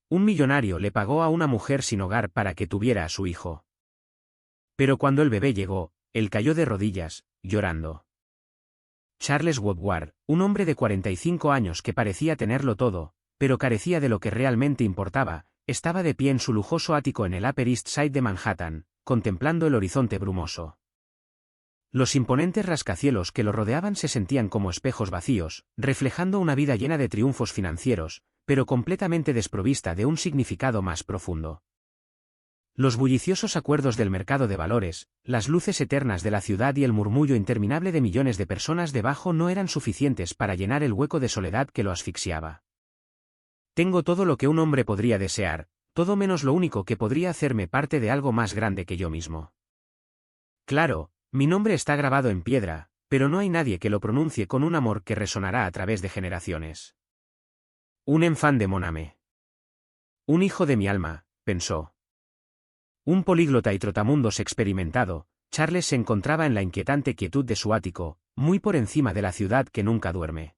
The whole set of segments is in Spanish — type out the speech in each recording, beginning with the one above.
Un millonario le pagó a una mujer sin hogar para que tuviera a su hijo. Pero cuando el bebé llegó, él cayó de rodillas, llorando. Charles Woodward, un hombre de 45 años que parecía tenerlo todo, pero carecía de lo que realmente importaba, estaba de pie en su lujoso ático en el Upper East Side de Manhattan, contemplando el horizonte brumoso. Los imponentes rascacielos que lo rodeaban se sentían como espejos vacíos, reflejando una vida llena de triunfos financieros, pero completamente desprovista de un significado más profundo. Los bulliciosos acuerdos del mercado de valores, las luces eternas de la ciudad y el murmullo interminable de millones de personas debajo no eran suficientes para llenar el hueco de soledad que lo asfixiaba. Tengo todo lo que un hombre podría desear, todo menos lo único que podría hacerme parte de algo más grande que yo mismo. Claro, mi nombre está grabado en piedra, pero no hay nadie que lo pronuncie con un amor que resonará a través de generaciones. Un enfant de mon âme. Un hijo de mi alma, pensó. Un políglota y trotamundos experimentado, Charles se encontraba en la inquietante quietud de su ático, muy por encima de la ciudad que nunca duerme.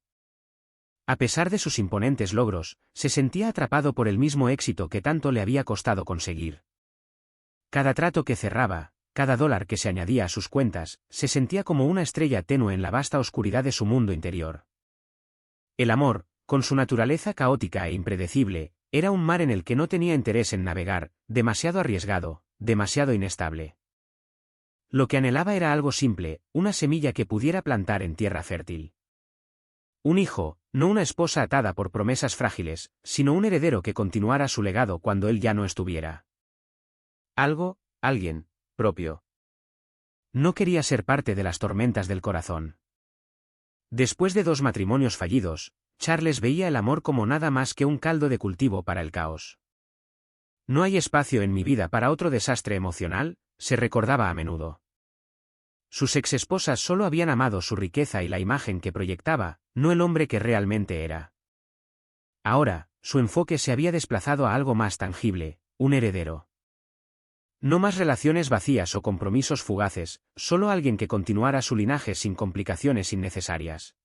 A pesar de sus imponentes logros, se sentía atrapado por el mismo éxito que tanto le había costado conseguir. Cada trato que cerraba, cada dólar que se añadía a sus cuentas, se sentía como una estrella tenue en la vasta oscuridad de su mundo interior. El amor, con su naturaleza caótica e impredecible, era un mar en el que no tenía interés en navegar, demasiado arriesgado, demasiado inestable. Lo que anhelaba era algo simple, una semilla que pudiera plantar en tierra fértil. Un hijo, no una esposa atada por promesas frágiles, sino un heredero que continuara su legado cuando él ya no estuviera. Algo, alguien, propio. No quería ser parte de las tormentas del corazón. Después de 2 matrimonios fallidos, Charles veía el amor como nada más que un caldo de cultivo para el caos. No hay espacio en mi vida para otro desastre emocional, se recordaba a menudo. Sus exesposas solo habían amado su riqueza y la imagen que proyectaba, no el hombre que realmente era. Ahora, su enfoque se había desplazado a algo más tangible, un heredero. No más relaciones vacías o compromisos fugaces, solo alguien que continuara su linaje sin complicaciones innecesarias.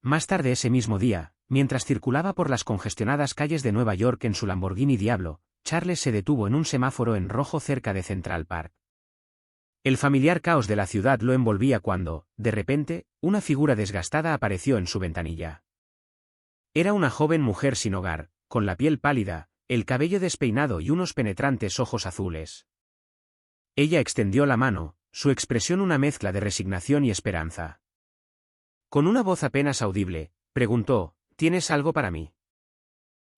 Más tarde ese mismo día, mientras circulaba por las congestionadas calles de Nueva York en su Lamborghini Diablo, Charles se detuvo en un semáforo en rojo cerca de Central Park. El familiar caos de la ciudad lo envolvía cuando, de repente, una figura desgastada apareció en su ventanilla. Era una joven mujer sin hogar, con la piel pálida, el cabello despeinado y unos penetrantes ojos azules. Ella extendió la mano, su expresión una mezcla de resignación y esperanza. Con una voz apenas audible, preguntó, ¿tienes algo para mí?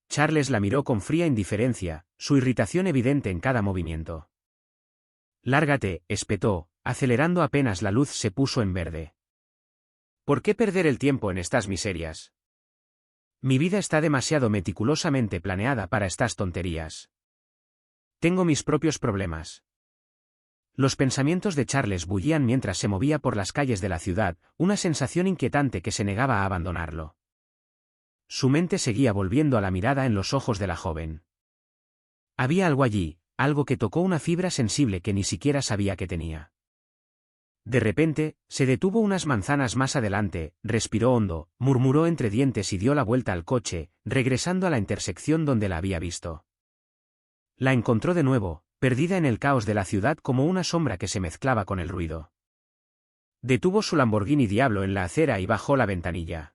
Charles la miró con fría indiferencia, su irritación evidente en cada movimiento. Lárgate, espetó, acelerando apenas la luz se puso en verde. ¿Por qué perder el tiempo en estas miserias? Mi vida está demasiado meticulosamente planeada para estas tonterías. Tengo mis propios problemas. Los pensamientos de Charles bullían mientras se movía por las calles de la ciudad, una sensación inquietante que se negaba a abandonarlo. Su mente seguía volviendo a la mirada en los ojos de la joven. Había algo allí, algo que tocó una fibra sensible que ni siquiera sabía que tenía. De repente, se detuvo unas manzanas más adelante, respiró hondo, murmuró entre dientes y dio la vuelta al coche, regresando a la intersección donde la había visto. La encontró de nuevo, perdida en el caos de la ciudad como una sombra que se mezclaba con el ruido. Detuvo su Lamborghini Diablo en la acera y bajó la ventanilla.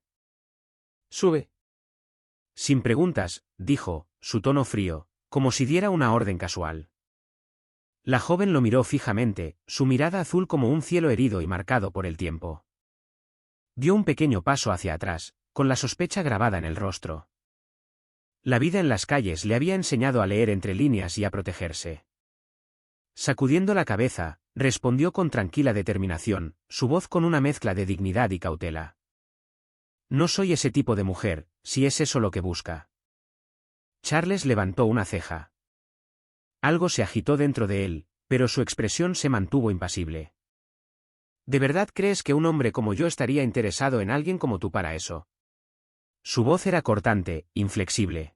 «Sube». Sin preguntas, dijo, su tono frío, como si diera una orden casual. La joven lo miró fijamente, su mirada azul como un cielo herido y marcado por el tiempo. Dio un pequeño paso hacia atrás, con la sospecha grabada en el rostro. La vida en las calles le había enseñado a leer entre líneas y a protegerse. Sacudiendo la cabeza, respondió con tranquila determinación, su voz con una mezcla de dignidad y cautela. No soy ese tipo de mujer, si es eso lo que busca. Charles levantó una ceja. Algo se agitó dentro de él, pero su expresión se mantuvo impasible. ¿De verdad crees que un hombre como yo estaría interesado en alguien como tú para eso? Su voz era cortante, inflexible.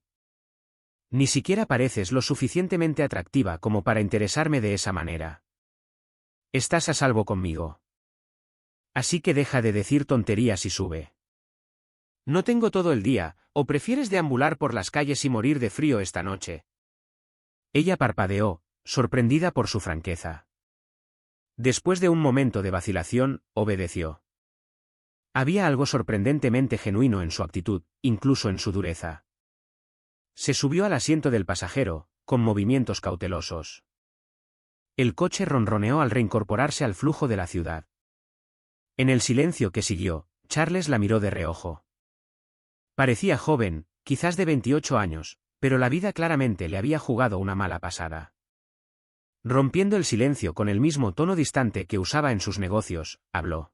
Ni siquiera pareces lo suficientemente atractiva como para interesarme de esa manera. Estás a salvo conmigo. Así que deja de decir tonterías y sube. No tengo todo el día, ¿O prefieres deambular por las calles y morir de frío esta noche? Ella parpadeó, sorprendida por su franqueza. Después de un momento de vacilación, obedeció. Había algo sorprendentemente genuino en su actitud, incluso en su dureza. Se subió al asiento del pasajero, con movimientos cautelosos. El coche ronroneó al reincorporarse al flujo de la ciudad. En el silencio que siguió, Charles la miró de reojo. Parecía joven, quizás de 28 años, pero la vida claramente le había jugado una mala pasada. Rompiendo el silencio con el mismo tono distante que usaba en sus negocios, habló.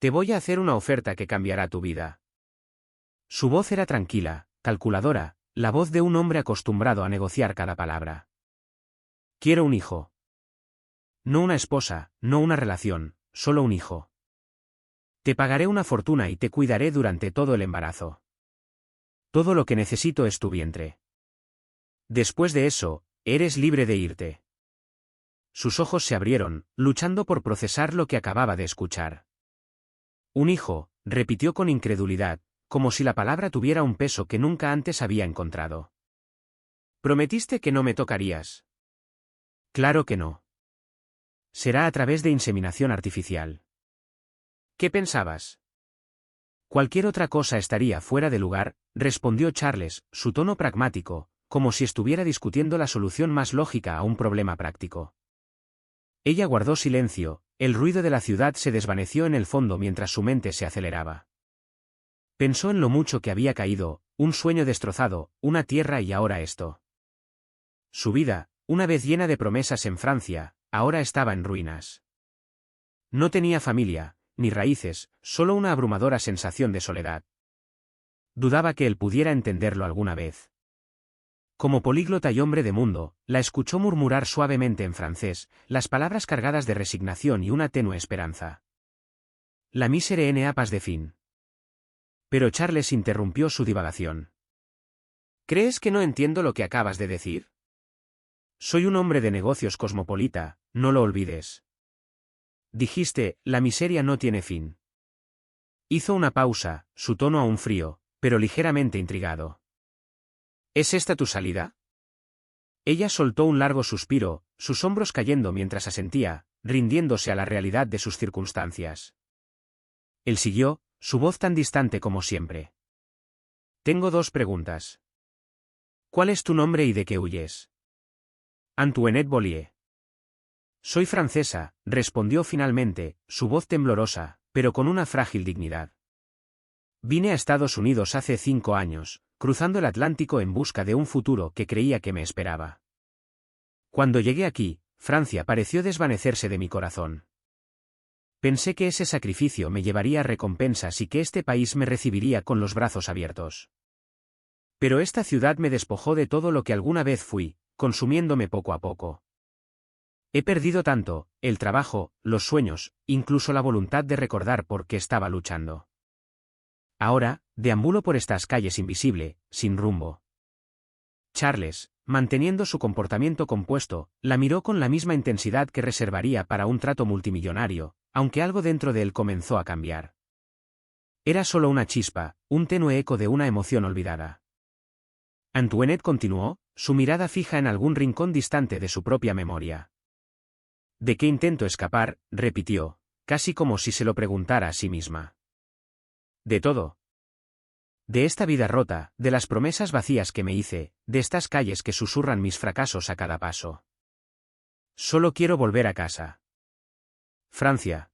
Te voy a hacer una oferta que cambiará tu vida. Su voz era tranquila, calculadora, la voz de un hombre acostumbrado a negociar cada palabra. Quiero un hijo. No una esposa, no una relación, solo un hijo. Te pagaré una fortuna y te cuidaré durante todo el embarazo. Todo lo que necesito es tu vientre. Después de eso, eres libre de irte. Sus ojos se abrieron, luchando por procesar lo que acababa de escuchar. Un hijo, repitió con incredulidad, como si la palabra tuviera un peso que nunca antes había encontrado. Prometiste que no me tocarías. Claro que no. Será a través de inseminación artificial. ¿Qué pensabas? Cualquier otra cosa estaría fuera de lugar, respondió Charles, su tono pragmático, como si estuviera discutiendo la solución más lógica a un problema práctico. Ella guardó silencio, el ruido de la ciudad se desvaneció en el fondo mientras su mente se aceleraba. Pensó en lo mucho que había caído, un sueño destrozado, una tierra y ahora esto. Su vida, una vez llena de promesas en Francia, ahora estaba en ruinas. No tenía familia, ni raíces, solo una abrumadora sensación de soledad. Dudaba que él pudiera entenderlo alguna vez. Como políglota y hombre de mundo, la escuchó murmurar suavemente en francés, las palabras cargadas de resignación y una tenue esperanza. La misere n'a pas de fin. Pero Charles interrumpió su divagación. ¿Crees que no entiendo lo que acabas de decir? Soy un hombre de negocios cosmopolita, no lo olvides. Dijiste, la miseria no tiene fin. Hizo una pausa, su tono aún frío, pero ligeramente intrigado. ¿Es esta tu salida? Ella soltó un largo suspiro, sus hombros cayendo mientras asentía, rindiéndose a la realidad de sus circunstancias. Él siguió, su voz tan distante como siempre. Tengo dos preguntas. ¿Cuál es tu nombre y de qué huyes? Antoinette Bollier. Soy francesa, respondió finalmente, su voz temblorosa, pero con una frágil dignidad. Vine a Estados Unidos hace 5 años, cruzando el Atlántico en busca de un futuro que creía que me esperaba. Cuando llegué aquí, Francia pareció desvanecerse de mi corazón. Pensé que ese sacrificio me llevaría a recompensas y que este país me recibiría con los brazos abiertos. Pero esta ciudad me despojó de todo lo que alguna vez fui, consumiéndome poco a poco. He perdido tanto, el trabajo, los sueños, incluso la voluntad de recordar por qué estaba luchando. Ahora, deambulo por estas calles invisible, sin rumbo. Charles, manteniendo su comportamiento compuesto, la miró con la misma intensidad que reservaría para un trato multimillonario, aunque algo dentro de él comenzó a cambiar. Era solo una chispa, un tenue eco de una emoción olvidada. Antoinette continuó, su mirada fija en algún rincón distante de su propia memoria. ¿De qué intento escapar?, repitió, casi como si se lo preguntara a sí misma. De todo. De esta vida rota, de las promesas vacías que me hice, de estas calles que susurran mis fracasos a cada paso. Solo quiero volver a casa. Francia.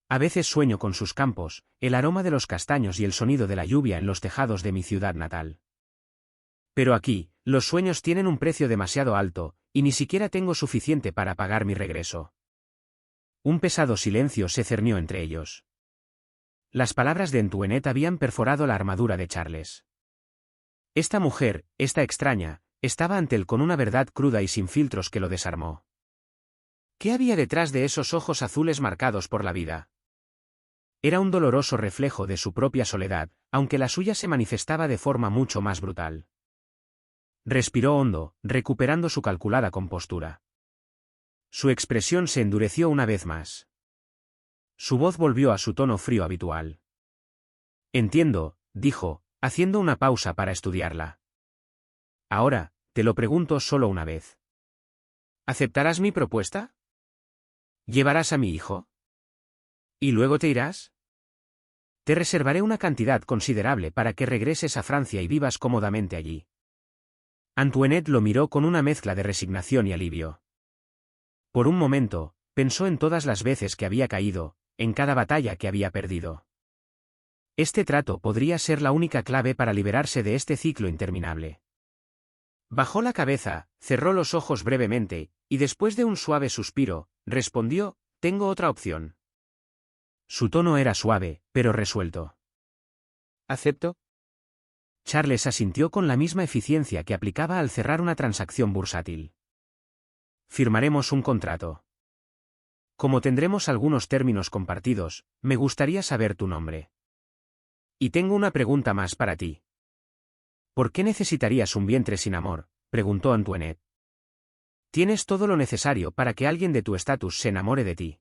A veces sueño con sus campos, el aroma de los castaños y el sonido de la lluvia en los tejados de mi ciudad natal. Pero aquí, los sueños tienen un precio demasiado alto, y ni siquiera tengo suficiente para pagar mi regreso. Un pesado silencio se cernió entre ellos. Las palabras de Antoinette habían perforado la armadura de Charles. Esta mujer, esta extraña, estaba ante él con una verdad cruda y sin filtros que lo desarmó. ¿Qué había detrás de esos ojos azules marcados por la vida? Era un doloroso reflejo de su propia soledad, aunque la suya se manifestaba de forma mucho más brutal. Respiró hondo, recuperando su calculada compostura. Su expresión se endureció una vez más. Su voz volvió a su tono frío habitual. Entiendo, dijo, haciendo una pausa para estudiarla. Ahora, te lo pregunto solo una vez. ¿Aceptarás mi propuesta? ¿Llevarás a mi hijo? ¿Y luego te irás? Te reservaré una cantidad considerable para que regreses a Francia y vivas cómodamente allí. Antoinette lo miró con una mezcla de resignación y alivio. Por un momento, pensó en todas las veces que había caído, en cada batalla que había perdido. Este trato podría ser la única clave para liberarse de este ciclo interminable. Bajó la cabeza, cerró los ojos brevemente, y después de un suave suspiro, respondió, «Tengo otra opción». Su tono era suave, pero resuelto. «¿Acepto?» Charles asintió con la misma eficiencia que aplicaba al cerrar una transacción bursátil. «Firmaremos un contrato. Como tendremos algunos términos compartidos, me gustaría saber tu nombre. Y tengo una pregunta más para ti. ¿Por qué necesitarías un vientre sin amor?», preguntó Antoinette. «Tienes todo lo necesario para que alguien de tu estatus se enamore de ti».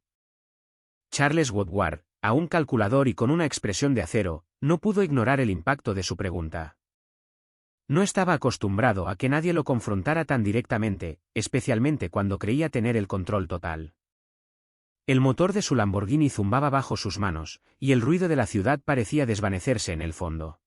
Charles Woodward, aún calculador y con una expresión de acero, no pudo ignorar el impacto de su pregunta. No estaba acostumbrado a que nadie lo confrontara tan directamente, especialmente cuando creía tener el control total. El motor de su Lamborghini zumbaba bajo sus manos, y el ruido de la ciudad parecía desvanecerse en el fondo.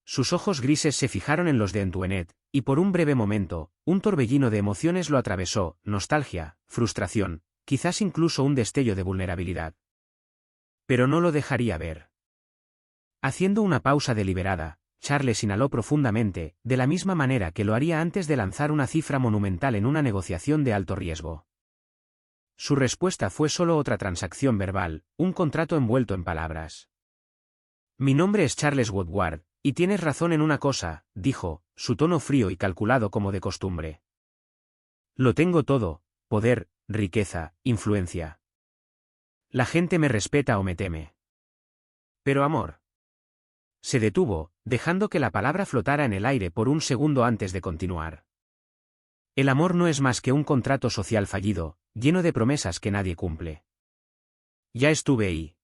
Sus ojos grises se fijaron en los de Antoinette, y por un breve momento, un torbellino de emociones lo atravesó, nostalgia, frustración, quizás incluso un destello de vulnerabilidad. Pero no lo dejaría ver. Haciendo una pausa deliberada, Charles inhaló profundamente, de la misma manera que lo haría antes de lanzar una cifra monumental en una negociación de alto riesgo. Su respuesta fue solo otra transacción verbal, un contrato envuelto en palabras. «Mi nombre es Charles Woodward, y tienes razón en una cosa», dijo, su tono frío y calculado como de costumbre. «Lo tengo todo: poder, riqueza, influencia. La gente me respeta o me teme. Pero amor». Se detuvo, dejando que la palabra flotara en el aire por un segundo antes de continuar. «El amor no es más que un contrato social fallido, lleno de promesas que nadie cumple. Ya estuve ahí.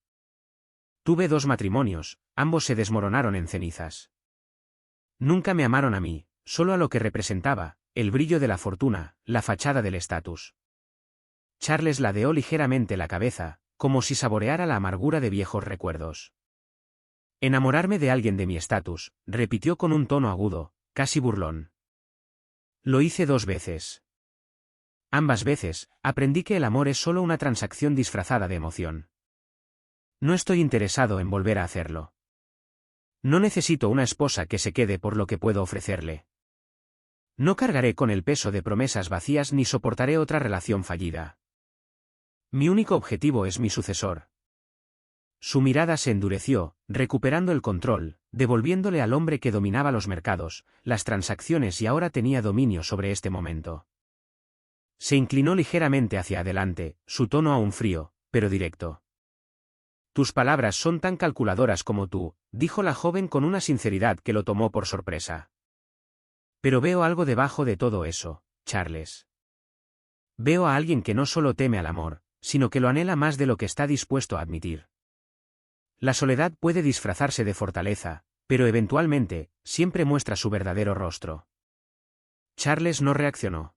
Tuve 2 matrimonios, ambos se desmoronaron en cenizas. Nunca me amaron a mí, solo a lo que representaba, el brillo de la fortuna, la fachada del estatus». Charles ladeó ligeramente la cabeza, como si saboreara la amargura de viejos recuerdos. «Enamorarme de alguien de mi estatus», repitió con un tono agudo, casi burlón. «Lo hice 2 veces. Ambas veces, aprendí que el amor es solo una transacción disfrazada de emoción. No estoy interesado en volver a hacerlo. No necesito una esposa que se quede por lo que puedo ofrecerle. No cargaré con el peso de promesas vacías ni soportaré otra relación fallida. Mi único objetivo es mi sucesor». Su mirada se endureció, recuperando el control, devolviéndole al hombre que dominaba los mercados, las transacciones y ahora tenía dominio sobre este momento. Se inclinó ligeramente hacia adelante, su tono aún frío, pero directo. «Tus palabras son tan calculadoras como tú», dijo la joven con una sinceridad que lo tomó por sorpresa. «Pero veo algo debajo de todo eso, Charles. Veo a alguien que no solo teme al amor, sino que lo anhela más de lo que está dispuesto a admitir. La soledad puede disfrazarse de fortaleza, pero eventualmente, siempre muestra su verdadero rostro». Charles no reaccionó.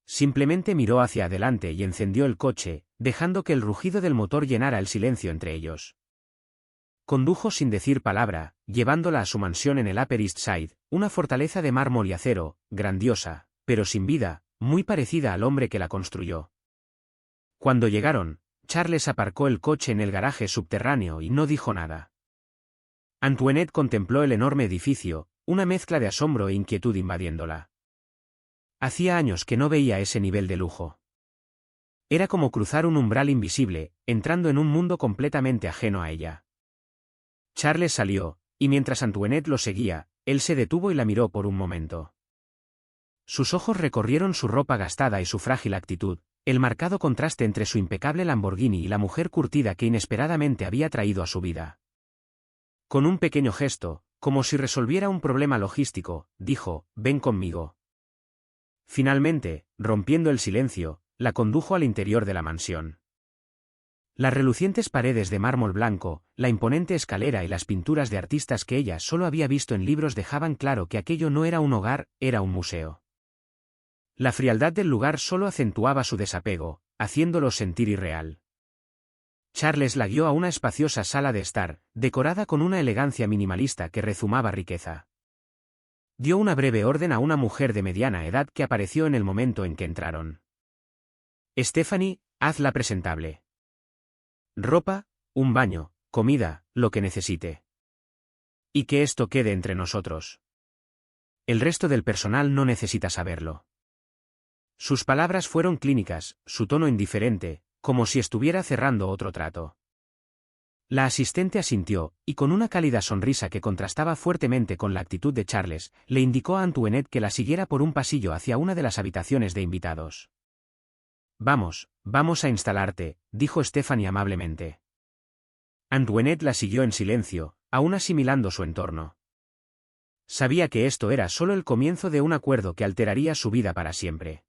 Simplemente miró hacia adelante y encendió el coche, dejando que el rugido del motor llenara el silencio entre ellos. Condujo sin decir palabra, llevándola a su mansión en el Upper East Side, una fortaleza de mármol y acero, grandiosa, pero sin vida, muy parecida al hombre que la construyó. Cuando llegaron, Charles aparcó el coche en el garaje subterráneo y no dijo nada. Antoinette contempló el enorme edificio, una mezcla de asombro e inquietud invadiéndola. Hacía años que no veía ese nivel de lujo. Era como cruzar un umbral invisible, entrando en un mundo completamente ajeno a ella. Charles salió, y mientras Antoinette lo seguía, él se detuvo y la miró por un momento. Sus ojos recorrieron su ropa gastada y su frágil actitud, el marcado contraste entre su impecable Lamborghini y la mujer curtida que inesperadamente había traído a su vida. Con un pequeño gesto, como si resolviera un problema logístico, dijo, «Ven conmigo». Finalmente, rompiendo el silencio, la condujo al interior de la mansión. Las relucientes paredes de mármol blanco, la imponente escalera y las pinturas de artistas que ella solo había visto en libros dejaban claro que aquello no era un hogar, era un museo. La frialdad del lugar solo acentuaba su desapego, haciéndolo sentir irreal. Charles la guió a una espaciosa sala de estar, decorada con una elegancia minimalista que rezumaba riqueza. Dio una breve orden a una mujer de mediana edad que apareció en el momento en que entraron. Stephanie, hazla presentable. Ropa, un baño, comida, lo que necesite. Y que esto quede entre nosotros. El resto del personal no necesita saberlo. Sus palabras fueron clínicas, su tono indiferente, como si estuviera cerrando otro trato. La asistente asintió, y con una cálida sonrisa que contrastaba fuertemente con la actitud de Charles, le indicó a Antoinette que la siguiera por un pasillo hacia una de las habitaciones de invitados. Vamos a instalarte, dijo Stephanie amablemente. Antoinette la siguió en silencio, aún asimilando su entorno. Sabía que esto era solo el comienzo de un acuerdo que alteraría su vida para siempre.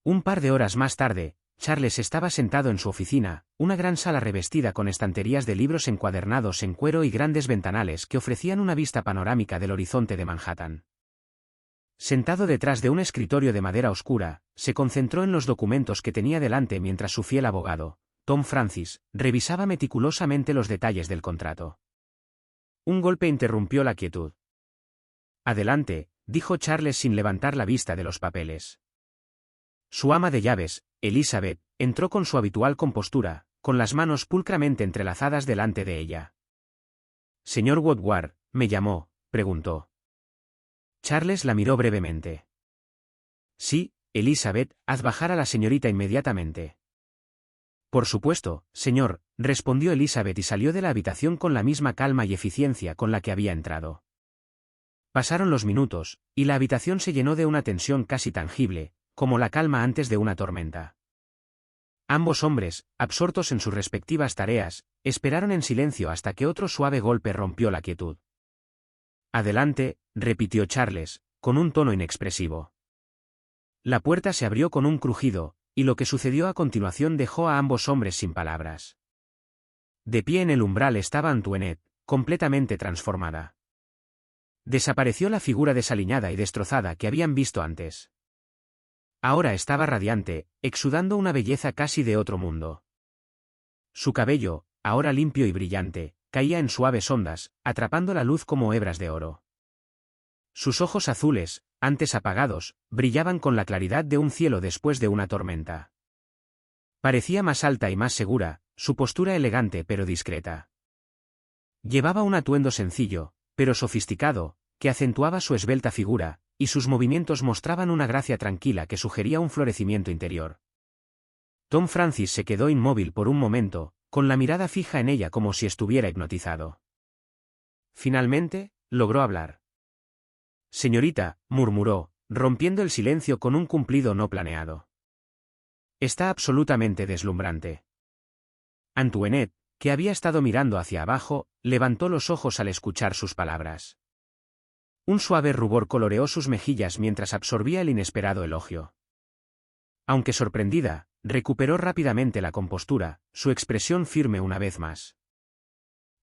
Un par de horas más tarde, Charles estaba sentado en su oficina, una gran sala revestida con estanterías de libros encuadernados en cuero y grandes ventanales que ofrecían una vista panorámica del horizonte de Manhattan. Sentado detrás de un escritorio de madera oscura, se concentró en los documentos que tenía delante mientras su fiel abogado, Tom Francis, revisaba meticulosamente los detalles del contrato. Un golpe interrumpió la quietud. Adelante, dijo Charles sin levantar la vista de los papeles. Su ama de llaves, Elizabeth, entró con su habitual compostura, con las manos pulcramente entrelazadas delante de ella. «Señor Woodward, ¿me llamó?», preguntó. Charles la miró brevemente. «Sí, Elizabeth, haz bajar a la señorita inmediatamente». «Por supuesto, señor», respondió Elizabeth y salió de la habitación con la misma calma y eficiencia con la que había entrado. Pasaron los minutos, y la habitación se llenó de una tensión casi tangible, como la calma antes de una tormenta. Ambos hombres, absortos en sus respectivas tareas, esperaron en silencio hasta que otro suave golpe rompió la quietud. «Adelante», repitió Charles, con un tono inexpresivo. La puerta se abrió con un crujido, y lo que sucedió a continuación dejó a ambos hombres sin palabras. De pie en el umbral estaba Antoinette, completamente transformada. Desapareció la figura desaliñada y destrozada que habían visto antes. Ahora estaba radiante, exudando una belleza casi de otro mundo. Su cabello, ahora limpio y brillante, caía en suaves ondas, atrapando la luz como hebras de oro. Sus ojos azules, antes apagados, brillaban con la claridad de un cielo después de una tormenta. Parecía más alta y más segura, su postura elegante pero discreta. Llevaba un atuendo sencillo, pero sofisticado, que acentuaba su esbelta figura, y sus movimientos mostraban una gracia tranquila que sugería un florecimiento interior. Tom Francis se quedó inmóvil por un momento, con la mirada fija en ella como si estuviera hipnotizado. Finalmente, logró hablar. «Señorita», murmuró, rompiendo el silencio con un cumplido no planeado. «Está absolutamente deslumbrante». Antoinette, que había estado mirando hacia abajo, levantó los ojos al escuchar sus palabras. Un suave rubor coloreó sus mejillas mientras absorbía el inesperado elogio. Aunque sorprendida, recuperó rápidamente la compostura, su expresión firme una vez más.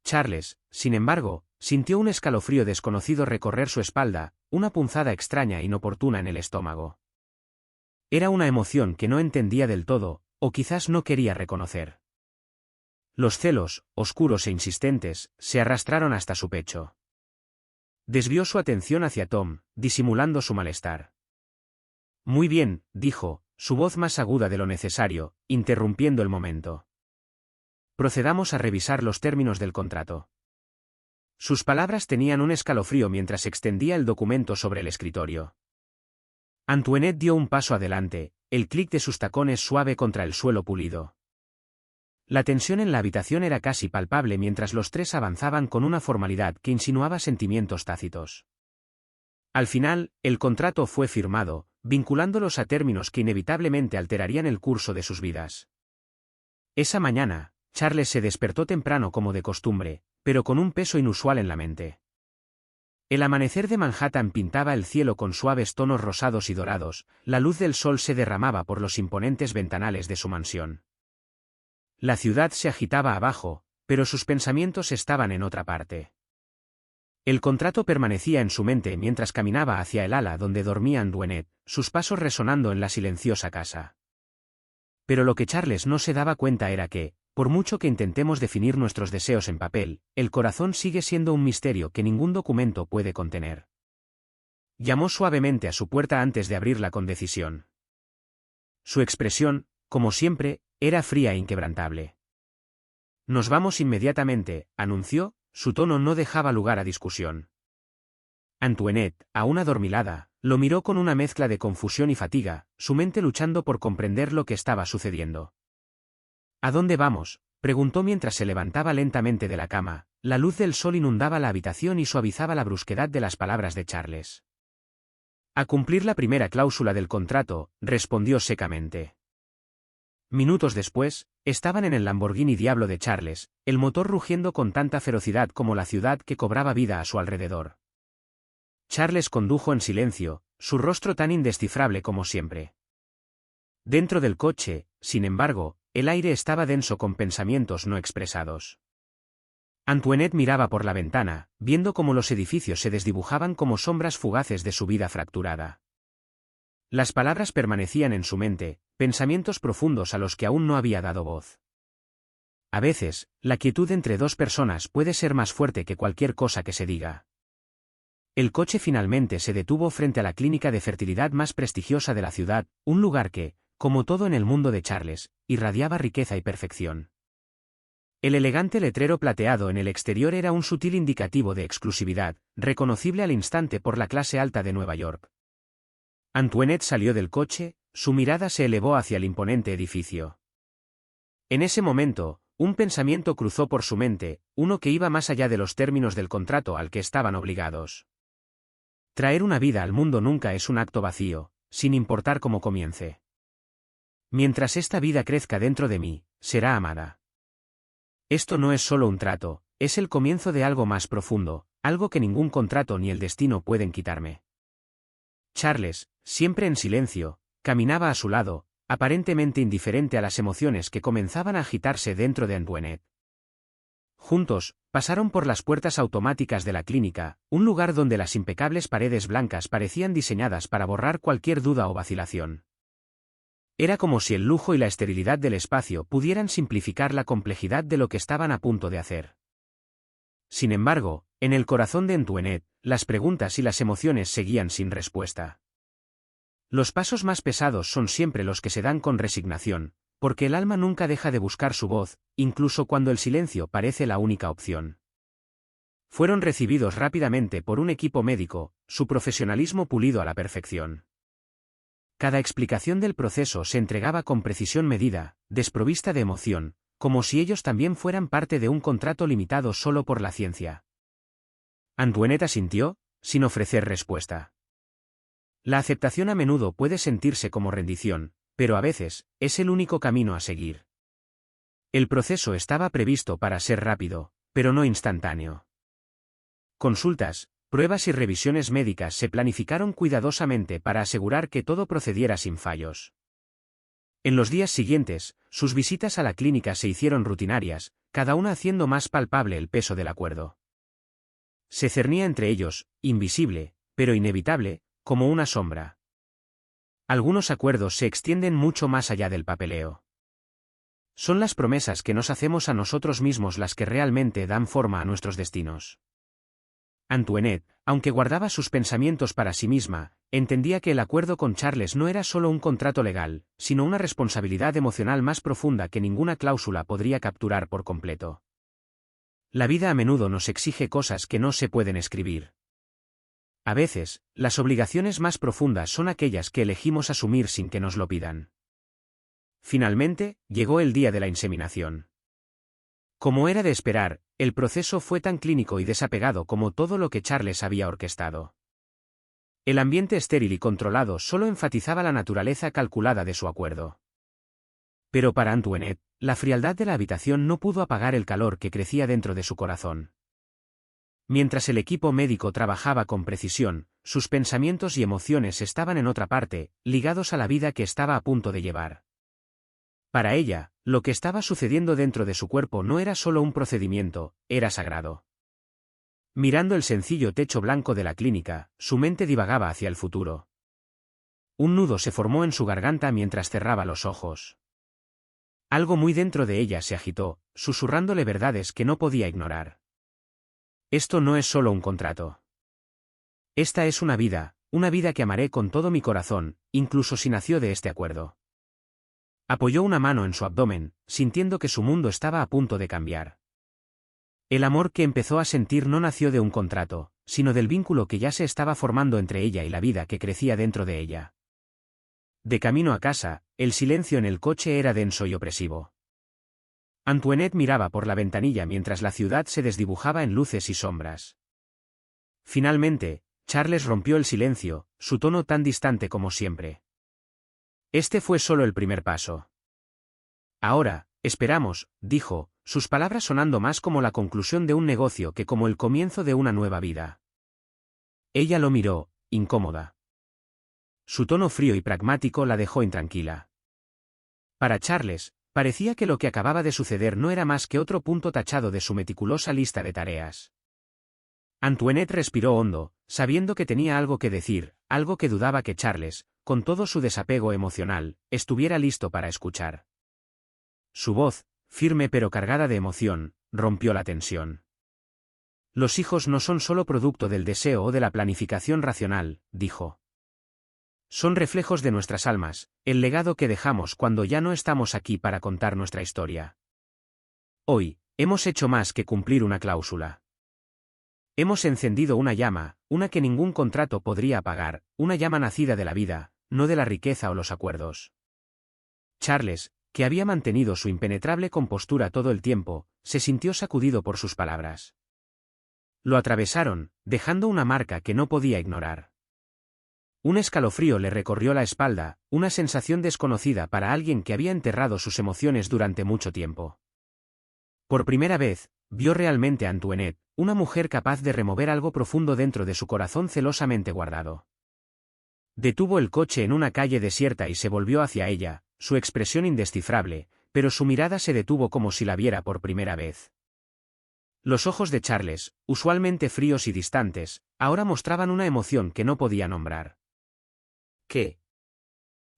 Charles, sin embargo, sintió un escalofrío desconocido recorrer su espalda, una punzada extraña e inoportuna en el estómago. Era una emoción que no entendía del todo, o quizás no quería reconocer. Los celos, oscuros e insistentes, se arrastraron hasta su pecho. Desvió su atención hacia Tom, disimulando su malestar. «Muy bien», dijo, su voz más aguda de lo necesario, interrumpiendo el momento. «Procedamos a revisar los términos del contrato». Sus palabras tenían un escalofrío mientras extendía el documento sobre el escritorio. Antoinette dio un paso adelante, el clic de sus tacones suave contra el suelo pulido. La tensión en la habitación era casi palpable mientras los tres avanzaban con una formalidad que insinuaba sentimientos tácitos. Al final, el contrato fue firmado, vinculándolos a términos que inevitablemente alterarían el curso de sus vidas. Esa mañana, Charles se despertó temprano como de costumbre, pero con un peso inusual en la mente. El amanecer de Manhattan pintaba el cielo con suaves tonos rosados y dorados, la luz del sol se derramaba por los imponentes ventanales de su mansión. La ciudad se agitaba abajo, pero sus pensamientos estaban en otra parte. El contrato permanecía en su mente mientras caminaba hacia el ala donde dormía Antoinette, sus pasos resonando en la silenciosa casa. Pero lo que Charles no se daba cuenta era que, por mucho que intentemos definir nuestros deseos en papel, el corazón sigue siendo un misterio que ningún documento puede contener. Llamó suavemente a su puerta antes de abrirla con decisión. Su expresión, como siempre, era fría e inquebrantable. «Nos vamos inmediatamente», anunció, su tono no dejaba lugar a discusión. Antoinette, aún adormilada, lo miró con una mezcla de confusión y fatiga, su mente luchando por comprender lo que estaba sucediendo. «¿A dónde vamos?», preguntó mientras se levantaba lentamente de la cama. La luz del sol inundaba la habitación y suavizaba la brusquedad de las palabras de Charles. «A cumplir la primera cláusula del contrato», respondió secamente. Minutos después, estaban en el Lamborghini Diablo de Charles, el motor rugiendo con tanta ferocidad como la ciudad que cobraba vida a su alrededor. Charles condujo en silencio, su rostro tan indescifrable como siempre. Dentro del coche, sin embargo, el aire estaba denso con pensamientos no expresados. Antoinette miraba por la ventana, viendo cómo los edificios se desdibujaban como sombras fugaces de su vida fracturada. Las palabras permanecían en su mente, pensamientos profundos a los que aún no había dado voz. A veces, la quietud entre dos personas puede ser más fuerte que cualquier cosa que se diga. El coche finalmente se detuvo frente a la clínica de fertilidad más prestigiosa de la ciudad, un lugar que, como todo en el mundo de Charles, irradiaba riqueza y perfección. El elegante letrero plateado en el exterior era un sutil indicativo de exclusividad, reconocible al instante por la clase alta de Nueva York. Antoinette salió del coche, su mirada se elevó hacia el imponente edificio. En ese momento, un pensamiento cruzó por su mente, uno que iba más allá de los términos del contrato al que estaban obligados. Traer una vida al mundo nunca es un acto vacío, sin importar cómo comience. Mientras esta vida crezca dentro de mí, será amada. Esto no es solo un trato, es el comienzo de algo más profundo, algo que ningún contrato ni el destino pueden quitarme. Charles, siempre en silencio, caminaba a su lado, aparentemente indiferente a las emociones que comenzaban a agitarse dentro de Antoinette. Juntos, pasaron por las puertas automáticas de la clínica, un lugar donde las impecables paredes blancas parecían diseñadas para borrar cualquier duda o vacilación. Era como si el lujo y la esterilidad del espacio pudieran simplificar la complejidad de lo que estaban a punto de hacer. Sin embargo, en el corazón de Antoinette, las preguntas y las emociones seguían sin respuesta. Los pasos más pesados son siempre los que se dan con resignación, porque el alma nunca deja de buscar su voz, incluso cuando el silencio parece la única opción. Fueron recibidos rápidamente por un equipo médico, su profesionalismo pulido a la perfección. Cada explicación del proceso se entregaba con precisión medida, desprovista de emoción, como si ellos también fueran parte de un contrato limitado solo por la ciencia. Antoinette asintió, sin ofrecer respuesta. La aceptación a menudo puede sentirse como rendición, pero a veces, es el único camino a seguir. El proceso estaba previsto para ser rápido, pero no instantáneo. Consultas, pruebas y revisiones médicas se planificaron cuidadosamente para asegurar que todo procediera sin fallos. En los días siguientes, sus visitas a la clínica se hicieron rutinarias, cada una haciendo más palpable el peso del acuerdo. Se cernía entre ellos, invisible, pero inevitable, como una sombra. Algunos acuerdos se extienden mucho más allá del papeleo. Son las promesas que nos hacemos a nosotros mismos las que realmente dan forma a nuestros destinos. Antoinette, aunque guardaba sus pensamientos para sí misma, entendía que el acuerdo con Charles no era solo un contrato legal, sino una responsabilidad emocional más profunda que ninguna cláusula podría capturar por completo. La vida a menudo nos exige cosas que no se pueden escribir. A veces, las obligaciones más profundas son aquellas que elegimos asumir sin que nos lo pidan. Finalmente, llegó el día de la inseminación. Como era de esperar, el proceso fue tan clínico y desapegado como todo lo que Charles había orquestado. El ambiente estéril y controlado solo enfatizaba la naturaleza calculada de su acuerdo. Pero para Antoinette, la frialdad de la habitación no pudo apagar el calor que crecía dentro de su corazón. Mientras el equipo médico trabajaba con precisión, sus pensamientos y emociones estaban en otra parte, ligados a la vida que estaba a punto de llevar. Para ella, lo que estaba sucediendo dentro de su cuerpo no era solo un procedimiento, era sagrado. Mirando el sencillo techo blanco de la clínica, su mente divagaba hacia el futuro. Un nudo se formó en su garganta mientras cerraba los ojos. Algo muy dentro de ella se agitó, susurrándole verdades que no podía ignorar. Esto no es solo un contrato. Esta es una vida que amaré con todo mi corazón, incluso si nació de este acuerdo. Apoyó una mano en su abdomen, sintiendo que su mundo estaba a punto de cambiar. El amor que empezó a sentir no nació de un contrato, sino del vínculo que ya se estaba formando entre ella y la vida que crecía dentro de ella. De camino a casa, el silencio en el coche era denso y opresivo. Antoinette miraba por la ventanilla mientras la ciudad se desdibujaba en luces y sombras. Finalmente, Charles rompió el silencio, su tono tan distante como siempre. Este fue solo el primer paso. Ahora, esperamos, dijo, sus palabras sonando más como la conclusión de un negocio que como el comienzo de una nueva vida. Ella lo miró, incómoda. Su tono frío y pragmático la dejó intranquila. Para Charles, parecía que lo que acababa de suceder no era más que otro punto tachado de su meticulosa lista de tareas. Antoinette respiró hondo, sabiendo que tenía algo que decir, algo que dudaba que Charles, con todo su desapego emocional, estuviera listo para escuchar. Su voz, firme pero cargada de emoción, rompió la tensión. Los hijos no son solo producto del deseo o de la planificación racional, dijo. Son reflejos de nuestras almas, el legado que dejamos cuando ya no estamos aquí para contar nuestra historia. Hoy, hemos hecho más que cumplir una cláusula. Hemos encendido una llama, una que ningún contrato podría apagar, una llama nacida de la vida, no de la riqueza o los acuerdos. Charles, que había mantenido su impenetrable compostura todo el tiempo, se sintió sacudido por sus palabras. Lo atravesaron, dejando una marca que no podía ignorar. Un escalofrío le recorrió la espalda, una sensación desconocida para alguien que había enterrado sus emociones durante mucho tiempo. Por primera vez, vio realmente a Antoinette, una mujer capaz de remover algo profundo dentro de su corazón celosamente guardado. Detuvo el coche en una calle desierta y se volvió hacia ella, su expresión indescifrable, pero su mirada se detuvo como si la viera por primera vez. Los ojos de Charles, usualmente fríos y distantes, ahora mostraban una emoción que no podía nombrar. ¿Qué?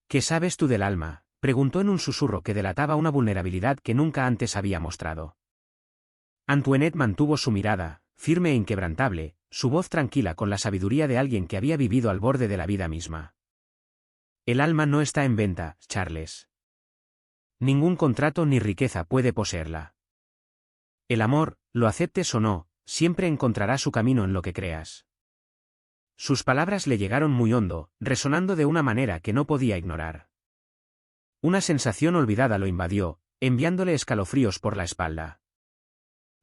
¿Qué sabes tú del alma?, preguntó en un susurro que delataba una vulnerabilidad que nunca antes había mostrado. Antoinette mantuvo su mirada, firme e inquebrantable, su voz tranquila con la sabiduría de alguien que había vivido al borde de la vida misma. El alma no está en venta, Charles. Ningún contrato ni riqueza puede poseerla. El amor, lo aceptes o no, siempre encontrará su camino en lo que creas. Sus palabras le llegaron muy hondo, resonando de una manera que no podía ignorar. Una sensación olvidada lo invadió, enviándole escalofríos por la espalda.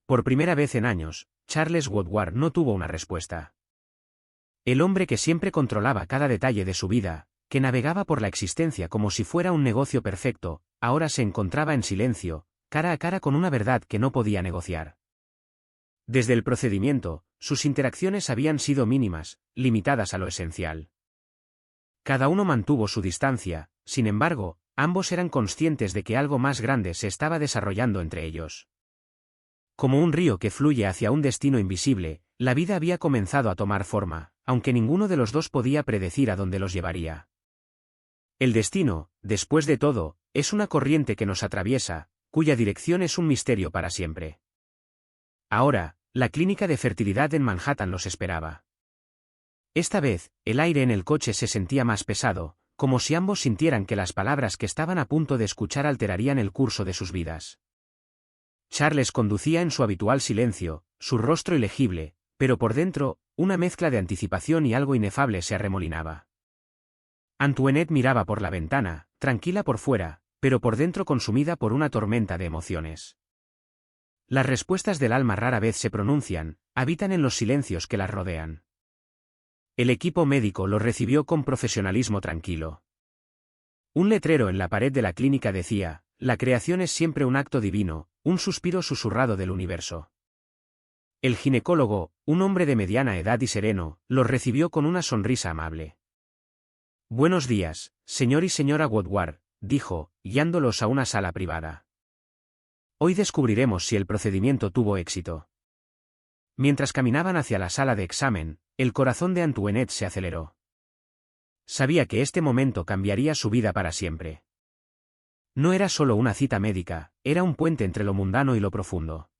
Por primera vez en años, Charles Woodward no tuvo una respuesta. El hombre que siempre controlaba cada detalle de su vida, que navegaba por la existencia como si fuera un negocio perfecto, ahora se encontraba en silencio, cara a cara con una verdad que no podía negociar. Desde el procedimiento, sus interacciones habían sido mínimas, limitadas a lo esencial. Cada uno mantuvo su distancia, sin embargo, ambos eran conscientes de que algo más grande se estaba desarrollando entre ellos. Como un río que fluye hacia un destino invisible, la vida había comenzado a tomar forma, aunque ninguno de los dos podía predecir a dónde los llevaría. El destino, después de todo, es una corriente que nos atraviesa, cuya dirección es un misterio para siempre. Ahora, la clínica de fertilidad en Manhattan los esperaba. Esta vez, el aire en el coche se sentía más pesado, como si ambos sintieran que las palabras que estaban a punto de escuchar alterarían el curso de sus vidas. Charles conducía en su habitual silencio, su rostro ilegible, pero por dentro, una mezcla de anticipación y algo inefable se arremolinaba. Antoinette miraba por la ventana, tranquila por fuera, pero por dentro consumida por una tormenta de emociones. Las respuestas del alma rara vez se pronuncian, habitan en los silencios que las rodean. El equipo médico los recibió con profesionalismo tranquilo. Un letrero en la pared de la clínica decía: la creación es siempre un acto divino, un suspiro susurrado del universo. El ginecólogo, un hombre de mediana edad y sereno, los recibió con una sonrisa amable. Buenos días, señor y señora Woodward, dijo, guiándolos a una sala privada. Hoy descubriremos si el procedimiento tuvo éxito. Mientras caminaban hacia la sala de examen, el corazón de Antoinette se aceleró. Sabía que este momento cambiaría su vida para siempre. No era solo una cita médica, era un puente entre lo mundano y lo profundo.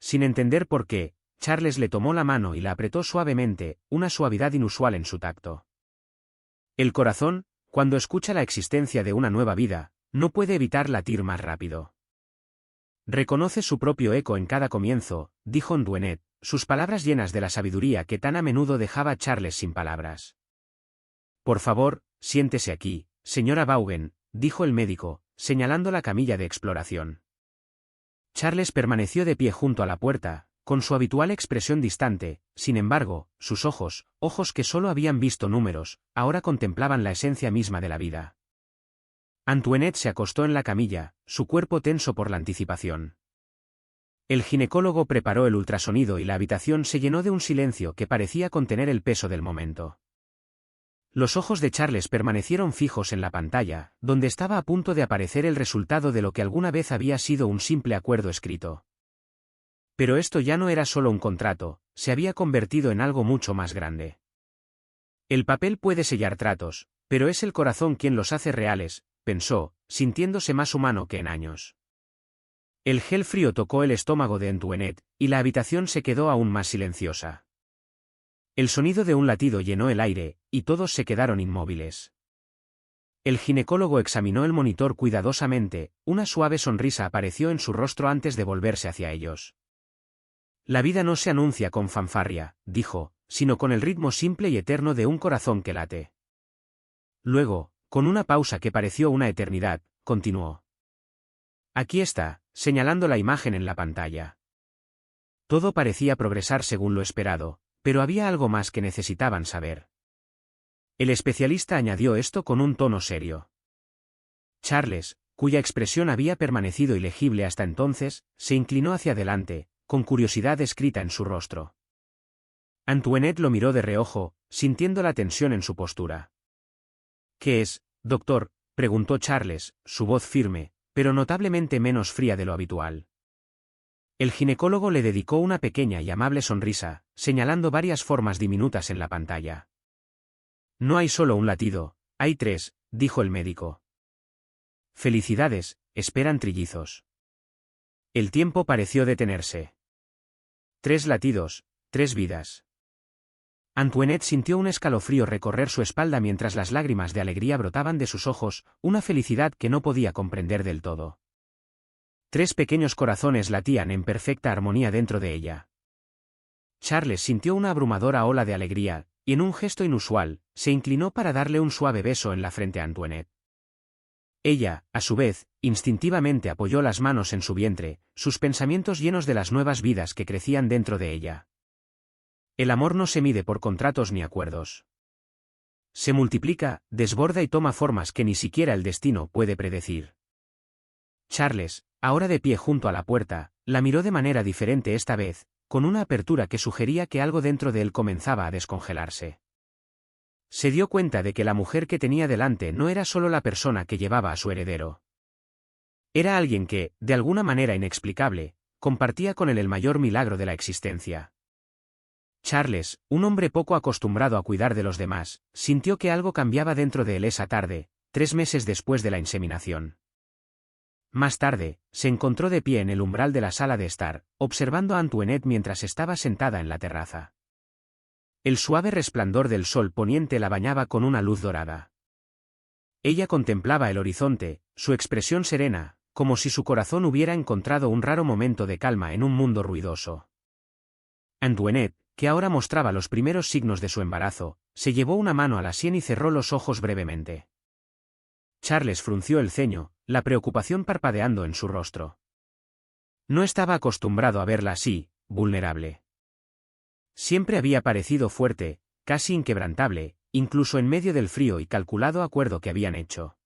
Sin entender por qué, Charles le tomó la mano y la apretó suavemente, una suavidad inusual en su tacto. El corazón, cuando escucha la existencia de una nueva vida, no puede evitar latir más rápido. Reconoce su propio eco en cada comienzo, dijo Antoinette, sus palabras llenas de la sabiduría que tan a menudo dejaba a Charles sin palabras. Por favor, siéntese aquí, señora Vaughan, dijo el médico, señalando la camilla de exploración. Charles permaneció de pie junto a la puerta, con su habitual expresión distante, sin embargo, sus ojos que solo habían visto números, ahora contemplaban la esencia misma de la vida. Antoinette se acostó en la camilla, su cuerpo tenso por la anticipación. El ginecólogo preparó el ultrasonido y la habitación se llenó de un silencio que parecía contener el peso del momento. Los ojos de Charles permanecieron fijos en la pantalla, donde estaba a punto de aparecer el resultado de lo que alguna vez había sido un simple acuerdo escrito. Pero esto ya no era solo un contrato, se había convertido en algo mucho más grande. El papel puede sellar tratos, pero es el corazón quien los hace reales, pensó, sintiéndose más humano que en años. El gel frío tocó el estómago de Antoinette, y la habitación se quedó aún más silenciosa. El sonido de un latido llenó el aire, y todos se quedaron inmóviles. El ginecólogo examinó el monitor cuidadosamente, una suave sonrisa apareció en su rostro antes de volverse hacia ellos. La vida no se anuncia con fanfarria, dijo, sino con el ritmo simple y eterno de un corazón que late. Luego, con una pausa que pareció una eternidad, continuó. Aquí está, señalando la imagen en la pantalla. Todo parecía progresar según lo esperado, pero había algo más que necesitaban saber. El especialista añadió esto con un tono serio. Charles, cuya expresión había permanecido ilegible hasta entonces, se inclinó hacia adelante, con curiosidad escrita en su rostro. Antoinette lo miró de reojo, sintiendo la tensión en su postura. ¿Qué es, doctor?, preguntó Charles, su voz firme, pero notablemente menos fría de lo habitual. El ginecólogo le dedicó una pequeña y amable sonrisa, señalando varias formas diminutas en la pantalla. No hay solo un latido, hay 3, dijo el médico. Felicidades, esperan trillizos. El tiempo pareció detenerse. 3 latidos, 3 vidas. Antoinette sintió un escalofrío recorrer su espalda mientras las lágrimas de alegría brotaban de sus ojos, una felicidad que no podía comprender del todo. 3 pequeños corazones latían en perfecta armonía dentro de ella. Charles sintió una abrumadora ola de alegría, y en un gesto inusual, se inclinó para darle un suave beso en la frente a Antoinette. Ella, a su vez, instintivamente apoyó las manos en su vientre, sus pensamientos llenos de las nuevas vidas que crecían dentro de ella. El amor no se mide por contratos ni acuerdos. Se multiplica, desborda y toma formas que ni siquiera el destino puede predecir. Charles, ahora de pie junto a la puerta, la miró de manera diferente esta vez, con una apertura que sugería que algo dentro de él comenzaba a descongelarse. Se dio cuenta de que la mujer que tenía delante no era solo la persona que llevaba a su heredero. Era alguien que, de alguna manera inexplicable, compartía con él el mayor milagro de la existencia. Charles, un hombre poco acostumbrado a cuidar de los demás, sintió que algo cambiaba dentro de él esa tarde, 3 meses después de la inseminación. Más tarde, se encontró de pie en el umbral de la sala de estar, observando a Antoinette mientras estaba sentada en la terraza. El suave resplandor del sol poniente la bañaba con una luz dorada. Ella contemplaba el horizonte, su expresión serena, como si su corazón hubiera encontrado un raro momento de calma en un mundo ruidoso. Antoinette, que ahora mostraba los primeros signos de su embarazo, se llevó una mano a la sien y cerró los ojos brevemente. Charles frunció el ceño, la preocupación parpadeando en su rostro. No estaba acostumbrado a verla así, vulnerable. Siempre había parecido fuerte, casi inquebrantable, incluso en medio del frío y calculado acuerdo que habían hecho.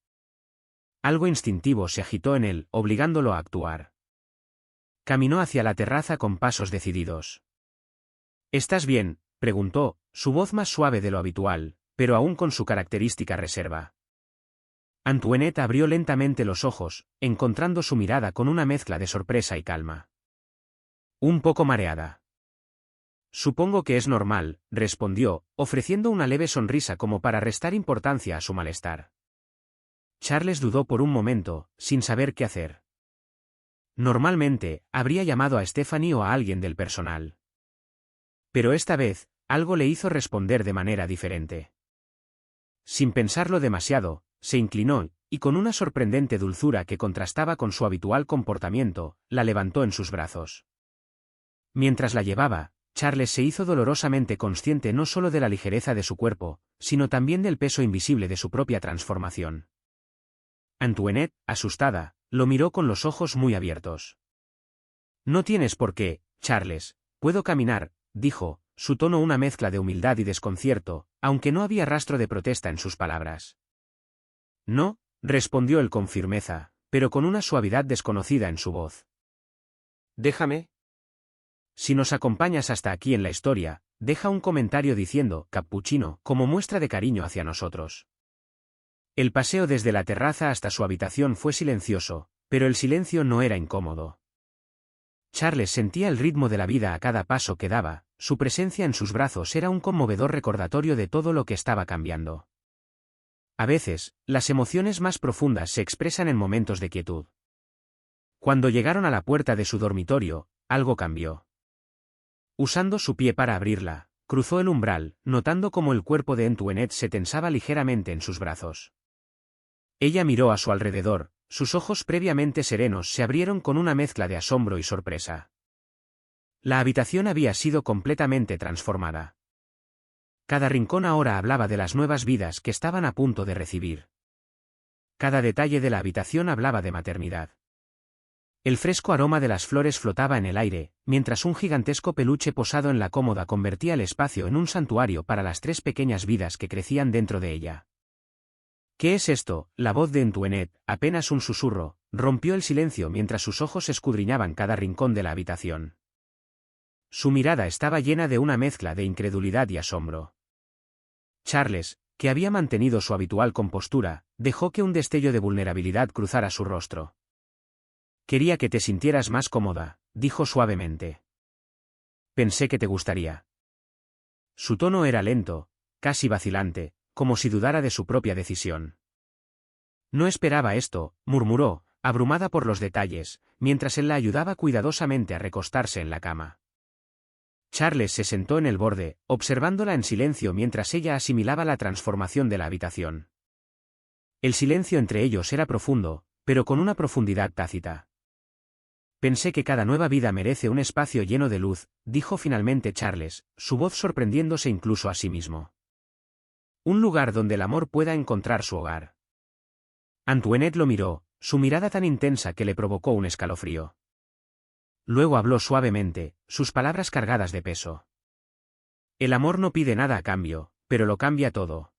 Algo instintivo se agitó en él, obligándolo a actuar. Caminó hacia la terraza con pasos decididos. ¿Estás bien?, preguntó, su voz más suave de lo habitual, pero aún con su característica reserva. Antoinette abrió lentamente los ojos, encontrando su mirada con una mezcla de sorpresa y calma. Un poco mareada. Supongo que es normal, respondió, ofreciendo una leve sonrisa como para restar importancia a su malestar. Charles dudó por un momento, sin saber qué hacer. Normalmente, habría llamado a Stephanie o a alguien del personal. Pero esta vez, algo le hizo responder de manera diferente. Sin pensarlo demasiado, se inclinó, y con una sorprendente dulzura que contrastaba con su habitual comportamiento, la levantó en sus brazos. Mientras la llevaba, Charles se hizo dolorosamente consciente no solo de la ligereza de su cuerpo, sino también del peso invisible de su propia transformación. Antoinette, asustada, lo miró con los ojos muy abiertos. No tienes por qué, Charles, puedo caminar, dijo, su tono una mezcla de humildad y desconcierto, aunque no había rastro de protesta en sus palabras. No, respondió él con firmeza, pero con una suavidad desconocida en su voz. Déjame. Si nos acompañas hasta aquí en la historia, deja un comentario diciendo «cappuccino» como muestra de cariño hacia nosotros. El paseo desde la terraza hasta su habitación fue silencioso, pero el silencio no era incómodo. Charles sentía el ritmo de la vida a cada paso que daba, su presencia en sus brazos era un conmovedor recordatorio de todo lo que estaba cambiando. A veces, las emociones más profundas se expresan en momentos de quietud. Cuando llegaron a la puerta de su dormitorio, algo cambió. Usando su pie para abrirla, cruzó el umbral, notando cómo el cuerpo de Antoinette se tensaba ligeramente en sus brazos. Ella miró a su alrededor, sus ojos previamente serenos se abrieron con una mezcla de asombro y sorpresa. La habitación había sido completamente transformada. Cada rincón ahora hablaba de las nuevas vidas que estaban a punto de recibir. Cada detalle de la habitación hablaba de maternidad. El fresco aroma de las flores flotaba en el aire, mientras un gigantesco peluche posado en la cómoda convertía el espacio en un santuario para las 3 pequeñas vidas que crecían dentro de ella. ¿Qué es esto? La voz de Antoinette, apenas un susurro, rompió el silencio mientras sus ojos escudriñaban cada rincón de la habitación. Su mirada estaba llena de una mezcla de incredulidad y asombro. Charles, que había mantenido su habitual compostura, dejó que un destello de vulnerabilidad cruzara su rostro. Quería que te sintieras más cómoda, dijo suavemente. Pensé que te gustaría. Su tono era lento, casi vacilante, como si dudara de su propia decisión. No esperaba esto, murmuró, abrumada por los detalles, mientras él la ayudaba cuidadosamente a recostarse en la cama. Charles se sentó en el borde, observándola en silencio mientras ella asimilaba la transformación de la habitación. El silencio entre ellos era profundo, pero con una profundidad tácita. Pensé que cada nueva vida merece un espacio lleno de luz, dijo finalmente Charles, su voz sorprendiéndose incluso a sí mismo. Un lugar donde el amor pueda encontrar su hogar. Antoinette lo miró, su mirada tan intensa que le provocó un escalofrío. Luego habló suavemente, sus palabras cargadas de peso. El amor no pide nada a cambio, pero lo cambia todo.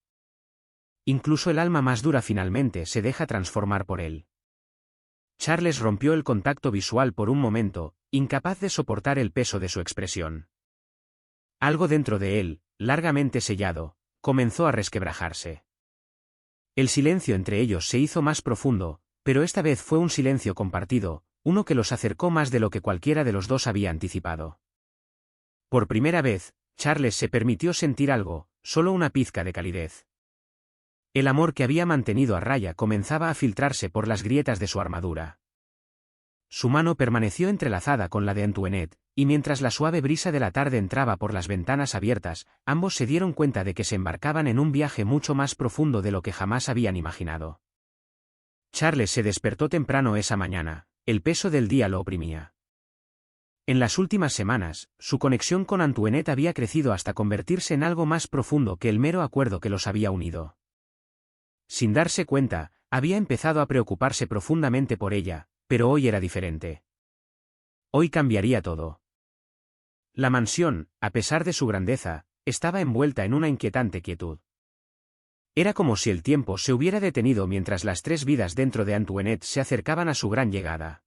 Incluso el alma más dura finalmente se deja transformar por él. Charles rompió el contacto visual por un momento, incapaz de soportar el peso de su expresión. Algo dentro de él, largamente sellado, comenzó a resquebrajarse. El silencio entre ellos se hizo más profundo, pero esta vez fue un silencio compartido, uno que los acercó más de lo que cualquiera de los dos había anticipado. Por primera vez, Charles se permitió sentir algo, solo una pizca de calidez. El amor que había mantenido a raya comenzaba a filtrarse por las grietas de su armadura. Su mano permaneció entrelazada con la de Antoinette, y mientras la suave brisa de la tarde entraba por las ventanas abiertas, ambos se dieron cuenta de que se embarcaban en un viaje mucho más profundo de lo que jamás habían imaginado. Charles se despertó temprano esa mañana, el peso del día lo oprimía. En las últimas semanas, su conexión con Antoinette había crecido hasta convertirse en algo más profundo que el mero acuerdo que los había unido. Sin darse cuenta, había empezado a preocuparse profundamente por ella, pero hoy era diferente. Hoy cambiaría todo. La mansión, a pesar de su grandeza, estaba envuelta en una inquietante quietud. Era como si el tiempo se hubiera detenido mientras las 3 vidas dentro de Antoinette se acercaban a su gran llegada.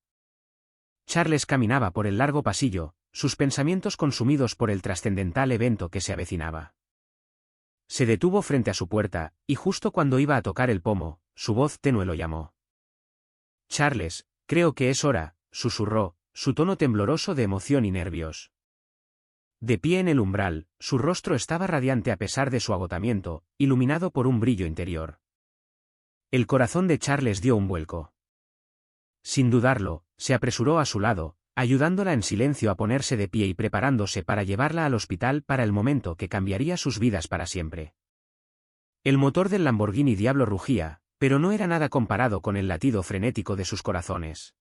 Charles caminaba por el largo pasillo, sus pensamientos consumidos por el trascendental evento que se avecinaba. Se detuvo frente a su puerta, y justo cuando iba a tocar el pomo, su voz tenue lo llamó. Charles, creo que es hora, susurró, su tono tembloroso de emoción y nervios. De pie en el umbral, su rostro estaba radiante a pesar de su agotamiento, iluminado por un brillo interior. El corazón de Charles dio un vuelco. Sin dudarlo, se apresuró a su lado, ayudándola en silencio a ponerse de pie y preparándose para llevarla al hospital para el momento que cambiaría sus vidas para siempre. El motor del Lamborghini Diablo rugía, pero no era nada comparado con el latido frenético de sus corazones.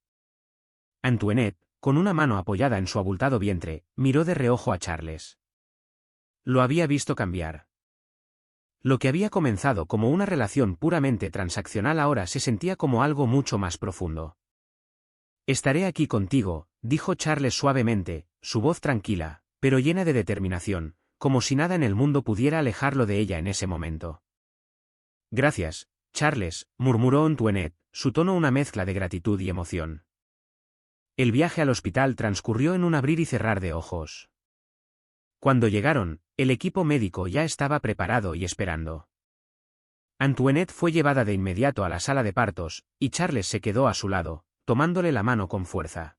Antoinette, con una mano apoyada en su abultado vientre, miró de reojo a Charles. Lo había visto cambiar. Lo que había comenzado como una relación puramente transaccional ahora se sentía como algo mucho más profundo. «Estaré aquí contigo», dijo Charles suavemente, su voz tranquila, pero llena de determinación, como si nada en el mundo pudiera alejarlo de ella en ese momento. «Gracias, Charles», murmuró Antoinette, su tono una mezcla de gratitud y emoción. El viaje al hospital transcurrió en un abrir y cerrar de ojos. Cuando llegaron, el equipo médico ya estaba preparado y esperando. Antoinette fue llevada de inmediato a la sala de partos, y Charles se quedó a su lado, tomándole la mano con fuerza.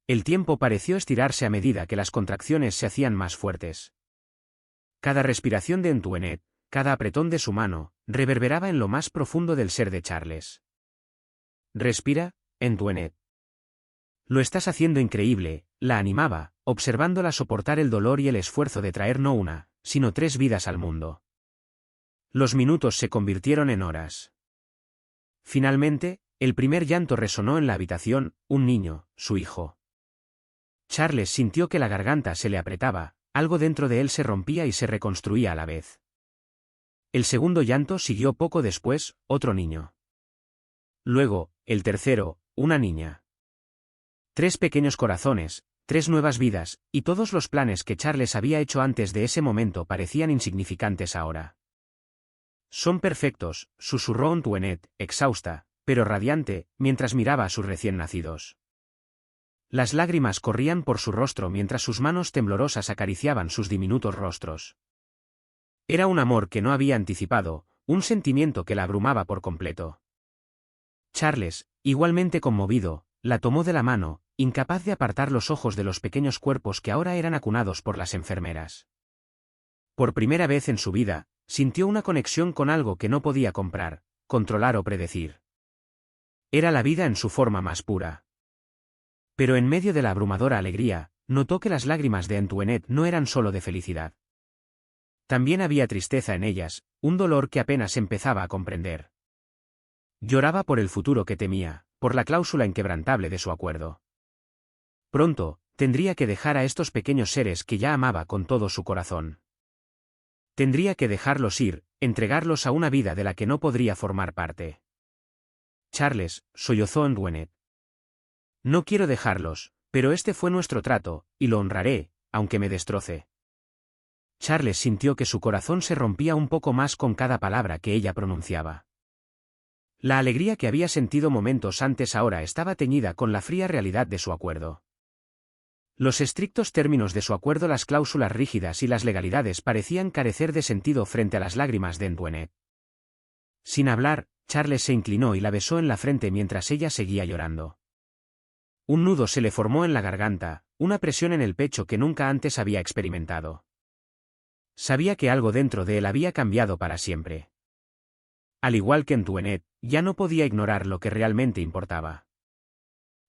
El tiempo pareció estirarse a medida que las contracciones se hacían más fuertes. Cada respiración de Antoinette, cada apretón de su mano, reverberaba en lo más profundo del ser de Charles. «Respira, Antoinette. Lo estás haciendo increíble», la animaba, observándola soportar el dolor y el esfuerzo de traer no una, sino 3 vidas al mundo. Los minutos se convirtieron en horas. Finalmente, el primer llanto resonó en la habitación, un niño, su hijo. Charles sintió que la garganta se le apretaba, algo dentro de él se rompía y se reconstruía a la vez. El segundo llanto siguió poco después, otro niño. Luego, el tercero, una niña. 3 pequeños corazones, 3 nuevas vidas, y todos los planes que Charles había hecho antes de ese momento parecían insignificantes ahora. «Son perfectos», susurró Antoinette, exhausta, pero radiante, mientras miraba a sus recién nacidos. Las lágrimas corrían por su rostro mientras sus manos temblorosas acariciaban sus diminutos rostros. Era un amor que no había anticipado, un sentimiento que la abrumaba por completo. Charles, igualmente conmovido, la tomó de la mano, incapaz de apartar los ojos de los pequeños cuerpos que ahora eran acunados por las enfermeras. Por primera vez en su vida, sintió una conexión con algo que no podía comprar, controlar o predecir. Era la vida en su forma más pura. Pero en medio de la abrumadora alegría, notó que las lágrimas de Antoinette no eran solo de felicidad. También había tristeza en ellas, un dolor que apenas empezaba a comprender. Lloraba por el futuro que temía, por la cláusula inquebrantable de su acuerdo. Pronto, tendría que dejar a estos pequeños seres que ya amaba con todo su corazón. Tendría que dejarlos ir, entregarlos a una vida de la que no podría formar parte. «Charles», sollozó Antoinette. «No quiero dejarlos, pero este fue nuestro trato, y lo honraré, aunque me destroce». Charles sintió que su corazón se rompía un poco más con cada palabra que ella pronunciaba. La alegría que había sentido momentos antes ahora estaba teñida con la fría realidad de su acuerdo. Los estrictos términos de su acuerdo, las cláusulas rígidas y las legalidades parecían carecer de sentido frente a las lágrimas de Antoinette. Sin hablar, Charles se inclinó y la besó en la frente mientras ella seguía llorando. Un nudo se le formó en la garganta, una presión en el pecho que nunca antes había experimentado. Sabía que algo dentro de él había cambiado para siempre. Al igual que Antoinette, ya no podía ignorar lo que realmente importaba.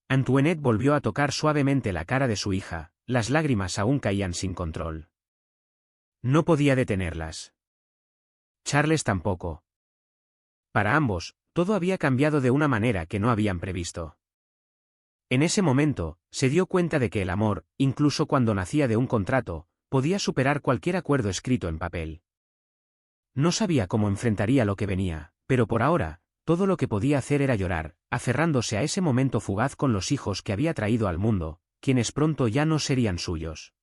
Antoinette volvió a tocar suavemente la cara de su hija, las lágrimas aún caían sin control. No podía detenerlas. Charles tampoco. Para ambos, todo había cambiado de una manera que no habían previsto. En ese momento, se dio cuenta de que el amor, incluso cuando nacía de un contrato, podía superar cualquier acuerdo escrito en papel. No sabía cómo enfrentaría lo que venía, pero por ahora, todo lo que podía hacer era llorar, aferrándose a ese momento fugaz con los hijos que había traído al mundo, quienes pronto ya no serían suyos.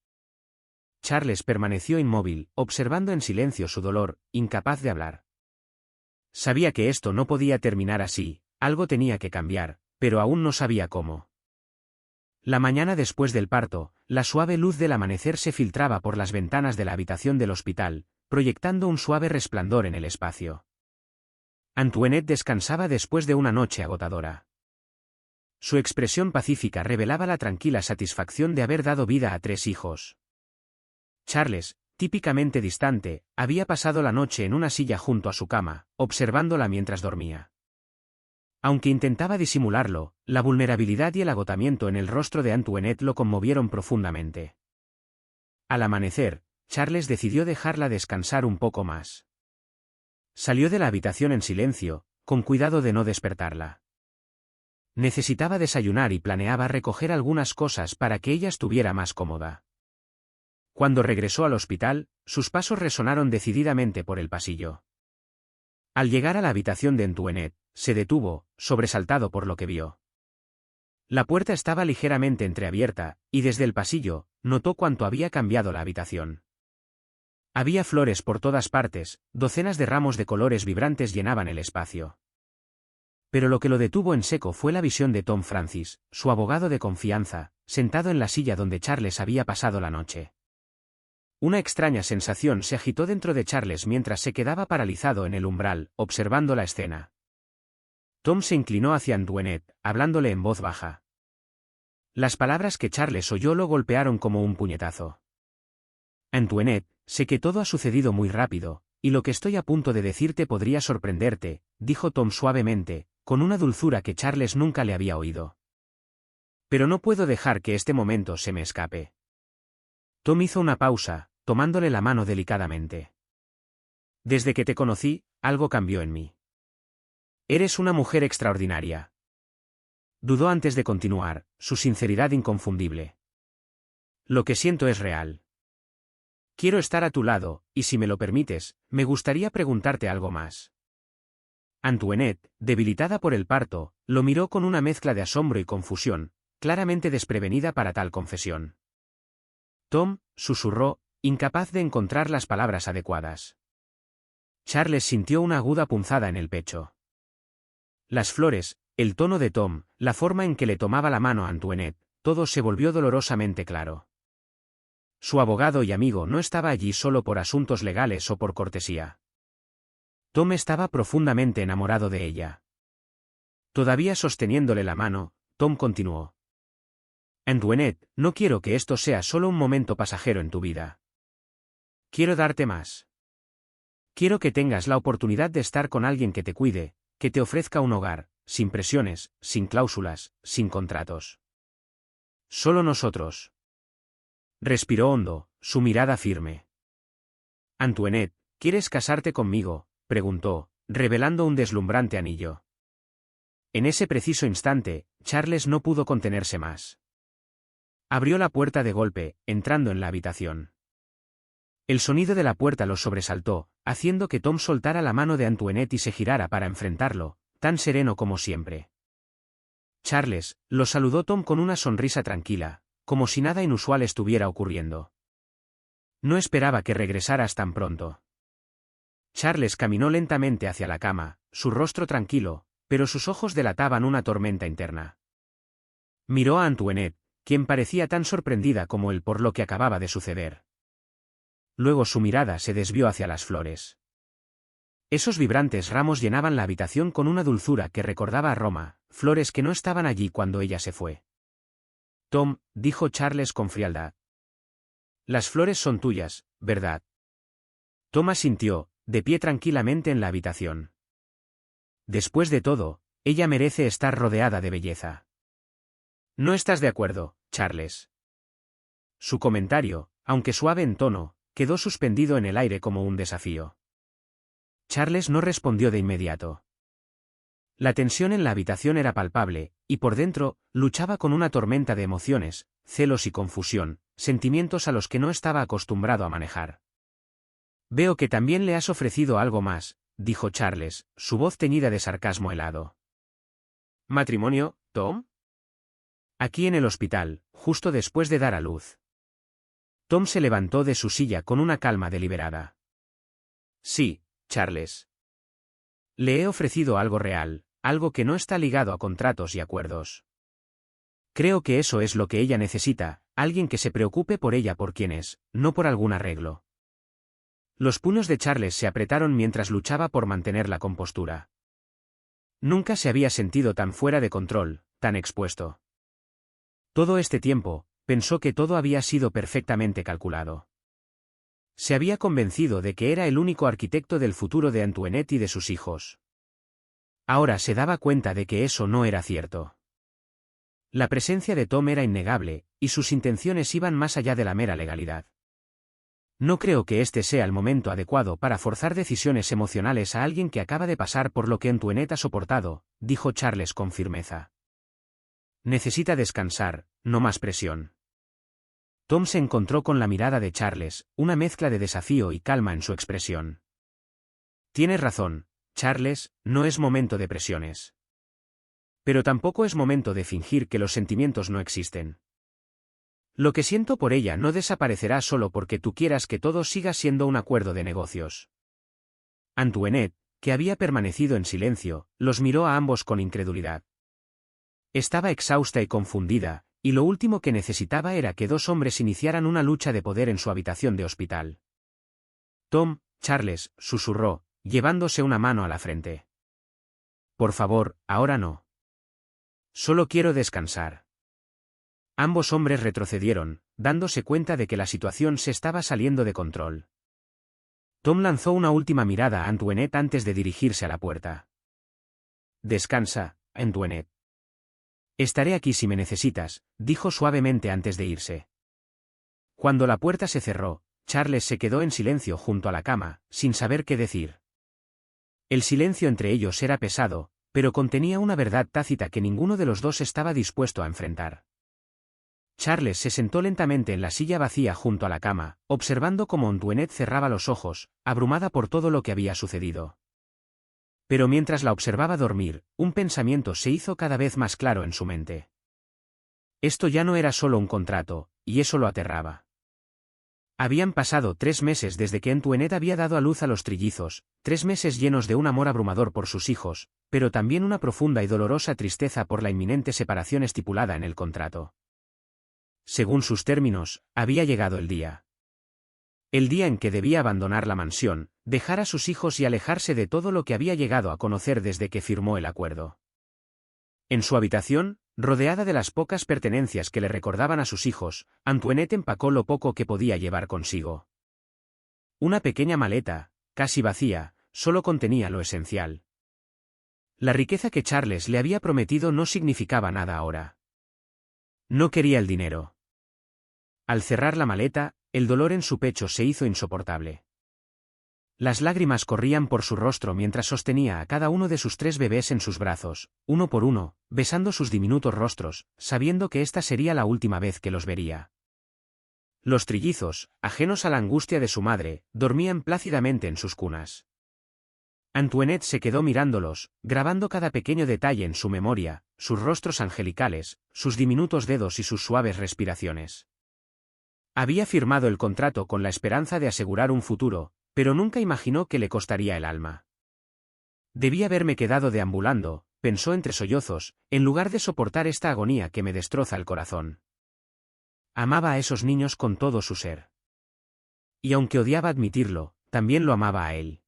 Charles permaneció inmóvil, observando en silencio su dolor, incapaz de hablar. Sabía que esto no podía terminar así, algo tenía que cambiar, pero aún no sabía cómo. La mañana después del parto, la suave luz del amanecer se filtraba por las ventanas de la habitación del hospital, proyectando un suave resplandor en el espacio. Antoinette descansaba después de una noche agotadora. Su expresión pacífica revelaba la tranquila satisfacción de haber dado vida a 3 hijos. Charles, típicamente distante, había pasado la noche en una silla junto a su cama, observándola mientras dormía. Aunque intentaba disimularlo, la vulnerabilidad y el agotamiento en el rostro de Antoinette lo conmovieron profundamente. Al amanecer, Charles decidió dejarla descansar un poco más. Salió de la habitación en silencio, con cuidado de no despertarla. Necesitaba desayunar y planeaba recoger algunas cosas para que ella estuviera más cómoda. Cuando regresó al hospital, sus pasos resonaron decididamente por el pasillo. Al llegar a la habitación de Antoinette, se detuvo, sobresaltado por lo que vio. La puerta estaba ligeramente entreabierta, y desde el pasillo, notó cuánto había cambiado la habitación. Había flores por todas partes, docenas de ramos de colores vibrantes llenaban el espacio. Pero lo que lo detuvo en seco fue la visión de Tom Francis, su abogado de confianza, sentado en la silla donde Charles había pasado la noche. Una extraña sensación se agitó dentro de Charles mientras se quedaba paralizado en el umbral, observando la escena. Tom se inclinó hacia Antoinette, hablándole en voz baja. Las palabras que Charles oyó lo golpearon como un puñetazo. Antoinette, sé que todo ha sucedido muy rápido, y lo que estoy a punto de decirte podría sorprenderte, dijo Tom suavemente, con una dulzura que Charles nunca le había oído. Pero no puedo dejar que este momento se me escape. Tom hizo una pausa, tomándole la mano delicadamente. Desde que te conocí, algo cambió en mí. Eres una mujer extraordinaria. Dudó antes de continuar, su sinceridad inconfundible. Lo que siento es real. Quiero estar a tu lado, y si me lo permites, me gustaría preguntarte algo más. Antoinette, debilitada por el parto, lo miró con una mezcla de asombro y confusión, claramente desprevenida para tal confesión. Tom, susurró, incapaz de encontrar las palabras adecuadas. Charles sintió una aguda punzada en el pecho. Las flores, el tono de Tom, la forma en que le tomaba la mano a Antoinette, todo se volvió dolorosamente claro. Su abogado y amigo no estaba allí solo por asuntos legales o por cortesía. Tom estaba profundamente enamorado de ella. Todavía sosteniéndole la mano, Tom continuó. Antoinette, no quiero que esto sea solo un momento pasajero en tu vida. Quiero darte más. Quiero que tengas la oportunidad de estar con alguien que te cuide, que te ofrezca un hogar, sin presiones, sin cláusulas, sin contratos. Solo nosotros. Respiró hondo, su mirada firme. Antoinette, ¿quieres casarte conmigo?, preguntó, revelando un deslumbrante anillo. En ese preciso instante, Charles no pudo contenerse más. Abrió la puerta de golpe, entrando en la habitación. El sonido de la puerta los sobresaltó, haciendo que Tom soltara la mano de Antoinette y se girara para enfrentarlo, tan sereno como siempre. Charles, lo saludó Tom con una sonrisa tranquila, como si nada inusual estuviera ocurriendo. No esperaba que regresaras tan pronto. Charles caminó lentamente hacia la cama, su rostro tranquilo, pero sus ojos delataban una tormenta interna. Miró a Antoinette, quien parecía tan sorprendida como él por lo que acababa de suceder. Luego su mirada se desvió hacia las flores. Esos vibrantes ramos llenaban la habitación con una dulzura que recordaba a Roma, flores que no estaban allí cuando ella se fue. Tom, dijo Charles con frialdad. Las flores son tuyas, ¿verdad? Tom asintió, de pie tranquilamente en la habitación. Después de todo, ella merece estar rodeada de belleza. ¿No estás de acuerdo, Charles? Su comentario, aunque suave en tono, quedó suspendido en el aire como un desafío. Charles no respondió de inmediato. La tensión en la habitación era palpable, y por dentro, luchaba con una tormenta de emociones, celos y confusión, sentimientos a los que no estaba acostumbrado a manejar. Veo que también le has ofrecido algo más, dijo Charles, su voz teñida de sarcasmo helado. ¿Matrimonio, Tom? Aquí en el hospital, justo después de dar a luz. Tom se levantó de su silla con una calma deliberada. Sí, Charles. Le he ofrecido algo real, algo que no está ligado a contratos y acuerdos. Creo que eso es lo que ella necesita, alguien que se preocupe por ella por quien es, no por algún arreglo. Los puños de Charles se apretaron mientras luchaba por mantener la compostura. Nunca se había sentido tan fuera de control, tan expuesto. Todo este tiempo, pensó que todo había sido perfectamente calculado. Se había convencido de que era el único arquitecto del futuro de Antoinette y de sus hijos. Ahora se daba cuenta de que eso no era cierto. La presencia de Tom era innegable, y sus intenciones iban más allá de la mera legalidad. No creo que este sea el momento adecuado para forzar decisiones emocionales a alguien que acaba de pasar por lo que Antoinette ha soportado, dijo Charles con firmeza. Necesita descansar, no más presión. Tom se encontró con la mirada de Charles, una mezcla de desafío y calma en su expresión. Tienes razón, Charles, no es momento de presiones. Pero tampoco es momento de fingir que los sentimientos no existen. Lo que siento por ella no desaparecerá solo porque tú quieras que todo siga siendo un acuerdo de negocios. Antoinette, que había permanecido en silencio, los miró a ambos con incredulidad. Estaba exhausta y confundida, y lo último que necesitaba era que dos hombres iniciaran una lucha de poder en su habitación de hospital. Tom, Charles, susurró, llevándose una mano a la frente. Por favor, ahora no. Solo quiero descansar. Ambos hombres retrocedieron, dándose cuenta de que la situación se estaba saliendo de control. Tom lanzó una última mirada a Antoinette antes de dirigirse a la puerta. Descansa, Antoinette. Estaré aquí si me necesitas, dijo suavemente antes de irse. Cuando la puerta se cerró, Charles se quedó en silencio junto a la cama, sin saber qué decir. El silencio entre ellos era pesado, pero contenía una verdad tácita que ninguno de los dos estaba dispuesto a enfrentar. Charles se sentó lentamente en la silla vacía junto a la cama, observando cómo Antoinette cerraba los ojos, abrumada por todo lo que había sucedido. Pero mientras la observaba dormir, un pensamiento se hizo cada vez más claro en su mente. Esto ya no era solo un contrato, y eso lo aterraba. Habían pasado 3 meses desde que Antoinette había dado a luz a los trillizos, 3 meses llenos de un amor abrumador por sus hijos, pero también una profunda y dolorosa tristeza por la inminente separación estipulada en el contrato. Según sus términos, había llegado el día. El día en que debía abandonar la mansión, dejar a sus hijos y alejarse de todo lo que había llegado a conocer desde que firmó el acuerdo. En su habitación, rodeada de las pocas pertenencias que le recordaban a sus hijos, Antoinette empacó lo poco que podía llevar consigo. Una pequeña maleta, casi vacía, solo contenía lo esencial. La riqueza que Charles le había prometido no significaba nada ahora. No quería el dinero. Al cerrar la maleta, el dolor en su pecho se hizo insoportable. Las lágrimas corrían por su rostro mientras sostenía a cada uno de sus 3 bebés en sus brazos, uno por uno, besando sus diminutos rostros, sabiendo que esta sería la última vez que los vería. Los trillizos, ajenos a la angustia de su madre, dormían plácidamente en sus cunas. Antoinette se quedó mirándolos, grabando cada pequeño detalle en su memoria, sus rostros angelicales, sus diminutos dedos y sus suaves respiraciones. Había firmado el contrato con la esperanza de asegurar un futuro, pero nunca imaginó que le costaría el alma. Debí haberme quedado deambulando, pensó entre sollozos, en lugar de soportar esta agonía que me destroza el corazón. Amaba a esos niños con todo su ser. Y aunque odiaba admitirlo, también lo amaba a él.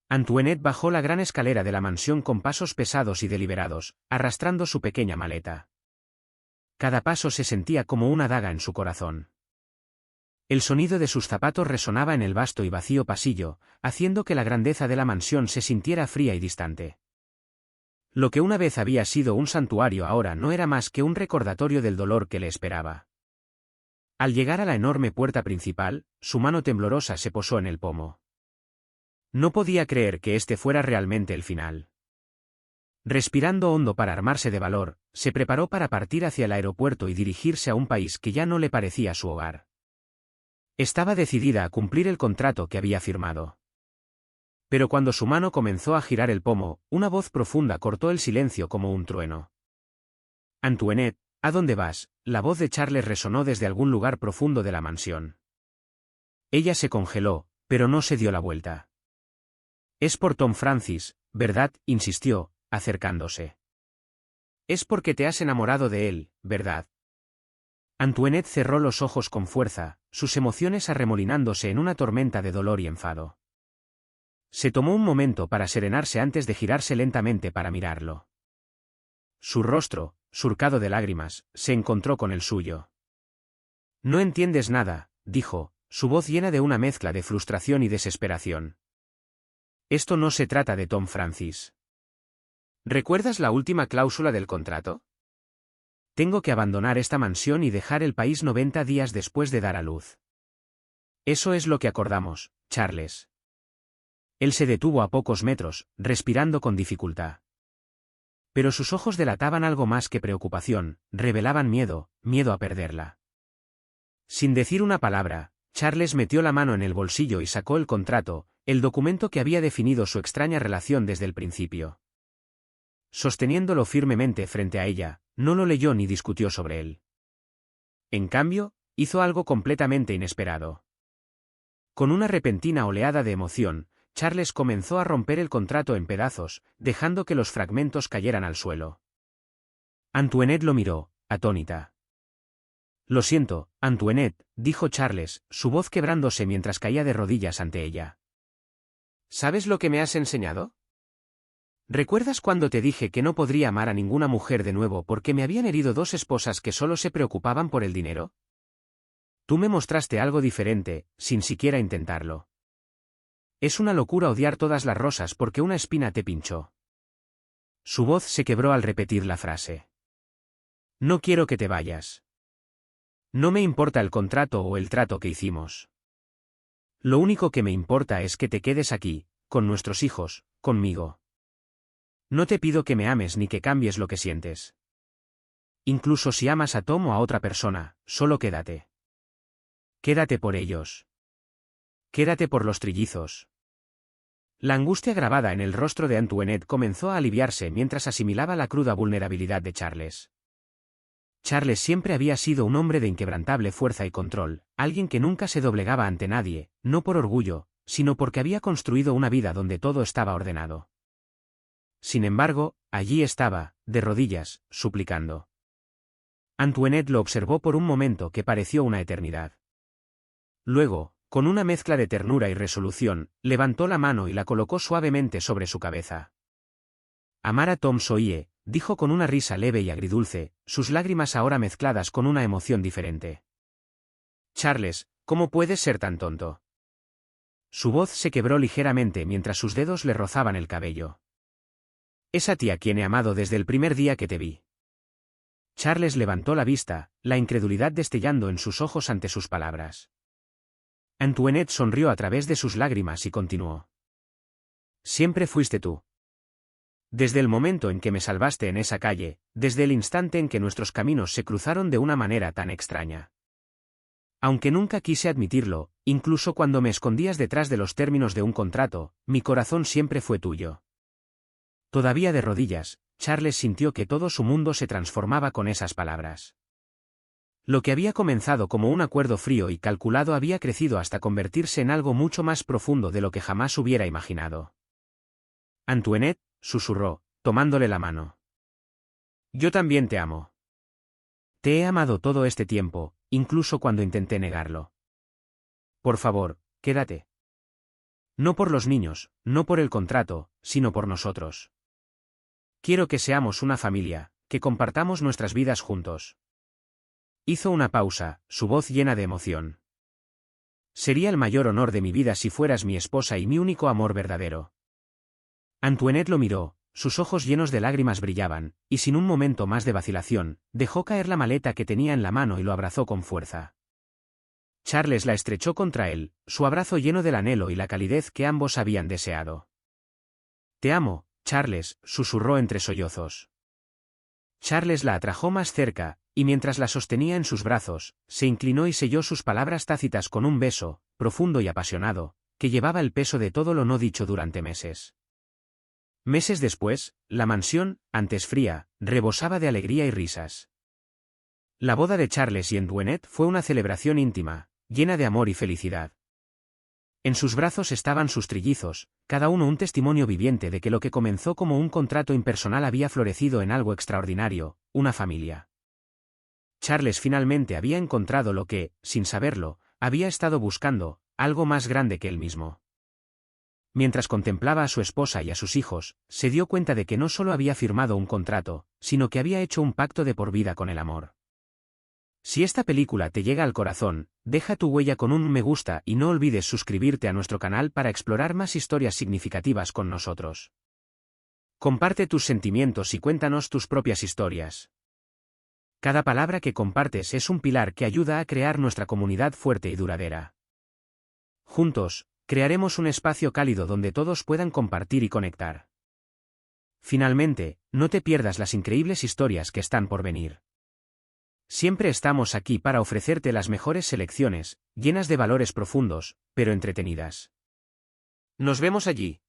Antoinette bajó la gran escalera de la mansión con pasos pesados y deliberados, arrastrando su pequeña maleta. Cada paso se sentía como una daga en su corazón. El sonido de sus zapatos resonaba en el vasto y vacío pasillo, haciendo que la grandeza de la mansión se sintiera fría y distante. Lo que una vez había sido un santuario ahora no era más que un recordatorio del dolor que le esperaba. Al llegar a la enorme puerta principal, su mano temblorosa se posó en el pomo. No podía creer que este fuera realmente el final. Respirando hondo para armarse de valor, se preparó para partir hacia el aeropuerto y dirigirse a un país que ya no le parecía su hogar. Estaba decidida a cumplir el contrato que había firmado. Pero cuando su mano comenzó a girar el pomo, una voz profunda cortó el silencio como un trueno. Antoinette, ¿a dónde vas? La voz de Charles resonó desde algún lugar profundo de la mansión. Ella se congeló, pero no se dio la vuelta. Es por Tom Francis, ¿verdad?, insistió, acercándose. Es porque te has enamorado de él, ¿verdad? Antoinette cerró los ojos con fuerza, sus emociones arremolinándose en una tormenta de dolor y enfado. Se tomó un momento para serenarse antes de girarse lentamente para mirarlo. Su rostro, surcado de lágrimas, se encontró con el suyo. No entiendes nada, dijo, su voz llena de una mezcla de frustración y desesperación. Esto no se trata de Tom Francis. ¿Recuerdas la última cláusula del contrato? Tengo que abandonar esta mansión y dejar el país 90 días después de dar a luz. Eso es lo que acordamos, Charles. Él se detuvo a pocos metros, respirando con dificultad. Pero sus ojos delataban algo más que preocupación, revelaban miedo, miedo a perderla. Sin decir una palabra, Charles metió la mano en el bolsillo y sacó el contrato, el documento que había definido su extraña relación desde el principio. Sosteniéndolo firmemente frente a ella, no lo leyó ni discutió sobre él. En cambio, hizo algo completamente inesperado. Con una repentina oleada de emoción, Charles comenzó a romper el contrato en pedazos, dejando que los fragmentos cayeran al suelo. Antoinette lo miró, atónita. Lo siento, Antoinette, dijo Charles, su voz quebrándose mientras caía de rodillas ante ella. ¿Sabes lo que me has enseñado? ¿Recuerdas cuando te dije que no podría amar a ninguna mujer de nuevo porque me habían herido dos esposas que solo se preocupaban por el dinero? Tú me mostraste algo diferente, sin siquiera intentarlo. Es una locura odiar todas las rosas porque una espina te pinchó. Su voz se quebró al repetir la frase. No quiero que te vayas. No me importa el contrato o el trato que hicimos. Lo único que me importa es que te quedes aquí, con nuestros hijos, conmigo. No te pido que me ames ni que cambies lo que sientes. Incluso si amas a Tom o a otra persona, solo quédate. Quédate por ellos. Quédate por los trillizos. La angustia grabada en el rostro de Antoinette comenzó a aliviarse mientras asimilaba la cruda vulnerabilidad de Charles. Charles siempre había sido un hombre de inquebrantable fuerza y control, alguien que nunca se doblegaba ante nadie, no por orgullo, sino porque había construido una vida donde todo estaba ordenado. Sin embargo, allí estaba, de rodillas, suplicando. Antoinette lo observó por un momento que pareció una eternidad. Luego, con una mezcla de ternura y resolución, levantó la mano y la colocó suavemente sobre su cabeza. Amar a Tom Sawyer, dijo con una risa leve y agridulce, sus lágrimas ahora mezcladas con una emoción diferente. Charles, ¿cómo puedes ser tan tonto? Su voz se quebró ligeramente mientras sus dedos le rozaban el cabello. Es a ti a quien he amado desde el primer día que te vi. Charles levantó la vista, la incredulidad destellando en sus ojos ante sus palabras. Antoinette sonrió a través de sus lágrimas y continuó. Siempre fuiste tú. Desde el momento en que me salvaste en esa calle, desde el instante en que nuestros caminos se cruzaron de una manera tan extraña. Aunque nunca quise admitirlo, incluso cuando me escondías detrás de los términos de un contrato, mi corazón siempre fue tuyo. Todavía de rodillas, Charles sintió que todo su mundo se transformaba con esas palabras. Lo que había comenzado como un acuerdo frío y calculado había crecido hasta convertirse en algo mucho más profundo de lo que jamás hubiera imaginado. Antoinette, susurró, tomándole la mano. Yo también te amo. Te he amado todo este tiempo, incluso cuando intenté negarlo. Por favor, quédate. No por los niños, no por el contrato, sino por nosotros. Quiero que seamos una familia, que compartamos nuestras vidas juntos. Hizo una pausa, su voz llena de emoción. Sería el mayor honor de mi vida si fueras mi esposa y mi único amor verdadero. Antoinette lo miró, sus ojos llenos de lágrimas brillaban, y sin un momento más de vacilación, dejó caer la maleta que tenía en la mano y lo abrazó con fuerza. Charles la estrechó contra él, su abrazo lleno del anhelo y la calidez que ambos habían deseado. Te amo, Charles, susurró entre sollozos. Charles la atrajo más cerca, y mientras la sostenía en sus brazos, se inclinó y selló sus palabras tácitas con un beso, profundo y apasionado, que llevaba el peso de todo lo no dicho durante meses. Meses después, la mansión, antes fría, rebosaba de alegría y risas. La boda de Charles y Antoinette fue una celebración íntima, llena de amor y felicidad. En sus brazos estaban sus trillizos, cada uno un testimonio viviente de que lo que comenzó como un contrato impersonal había florecido en algo extraordinario, una familia. Charles finalmente había encontrado lo que, sin saberlo, había estado buscando, algo más grande que él mismo. Mientras contemplaba a su esposa y a sus hijos, se dio cuenta de que no solo había firmado un contrato, sino que había hecho un pacto de por vida con el amor. Si esta película te llega al corazón, deja tu huella con un me gusta y no olvides suscribirte a nuestro canal para explorar más historias significativas con nosotros. Comparte tus sentimientos y cuéntanos tus propias historias. Cada palabra que compartes es un pilar que ayuda a crear nuestra comunidad fuerte y duradera. Juntos, crearemos un espacio cálido donde todos puedan compartir y conectar. Finalmente, no te pierdas las increíbles historias que están por venir. Siempre estamos aquí para ofrecerte las mejores selecciones, llenas de valores profundos, pero entretenidas. Nos vemos allí.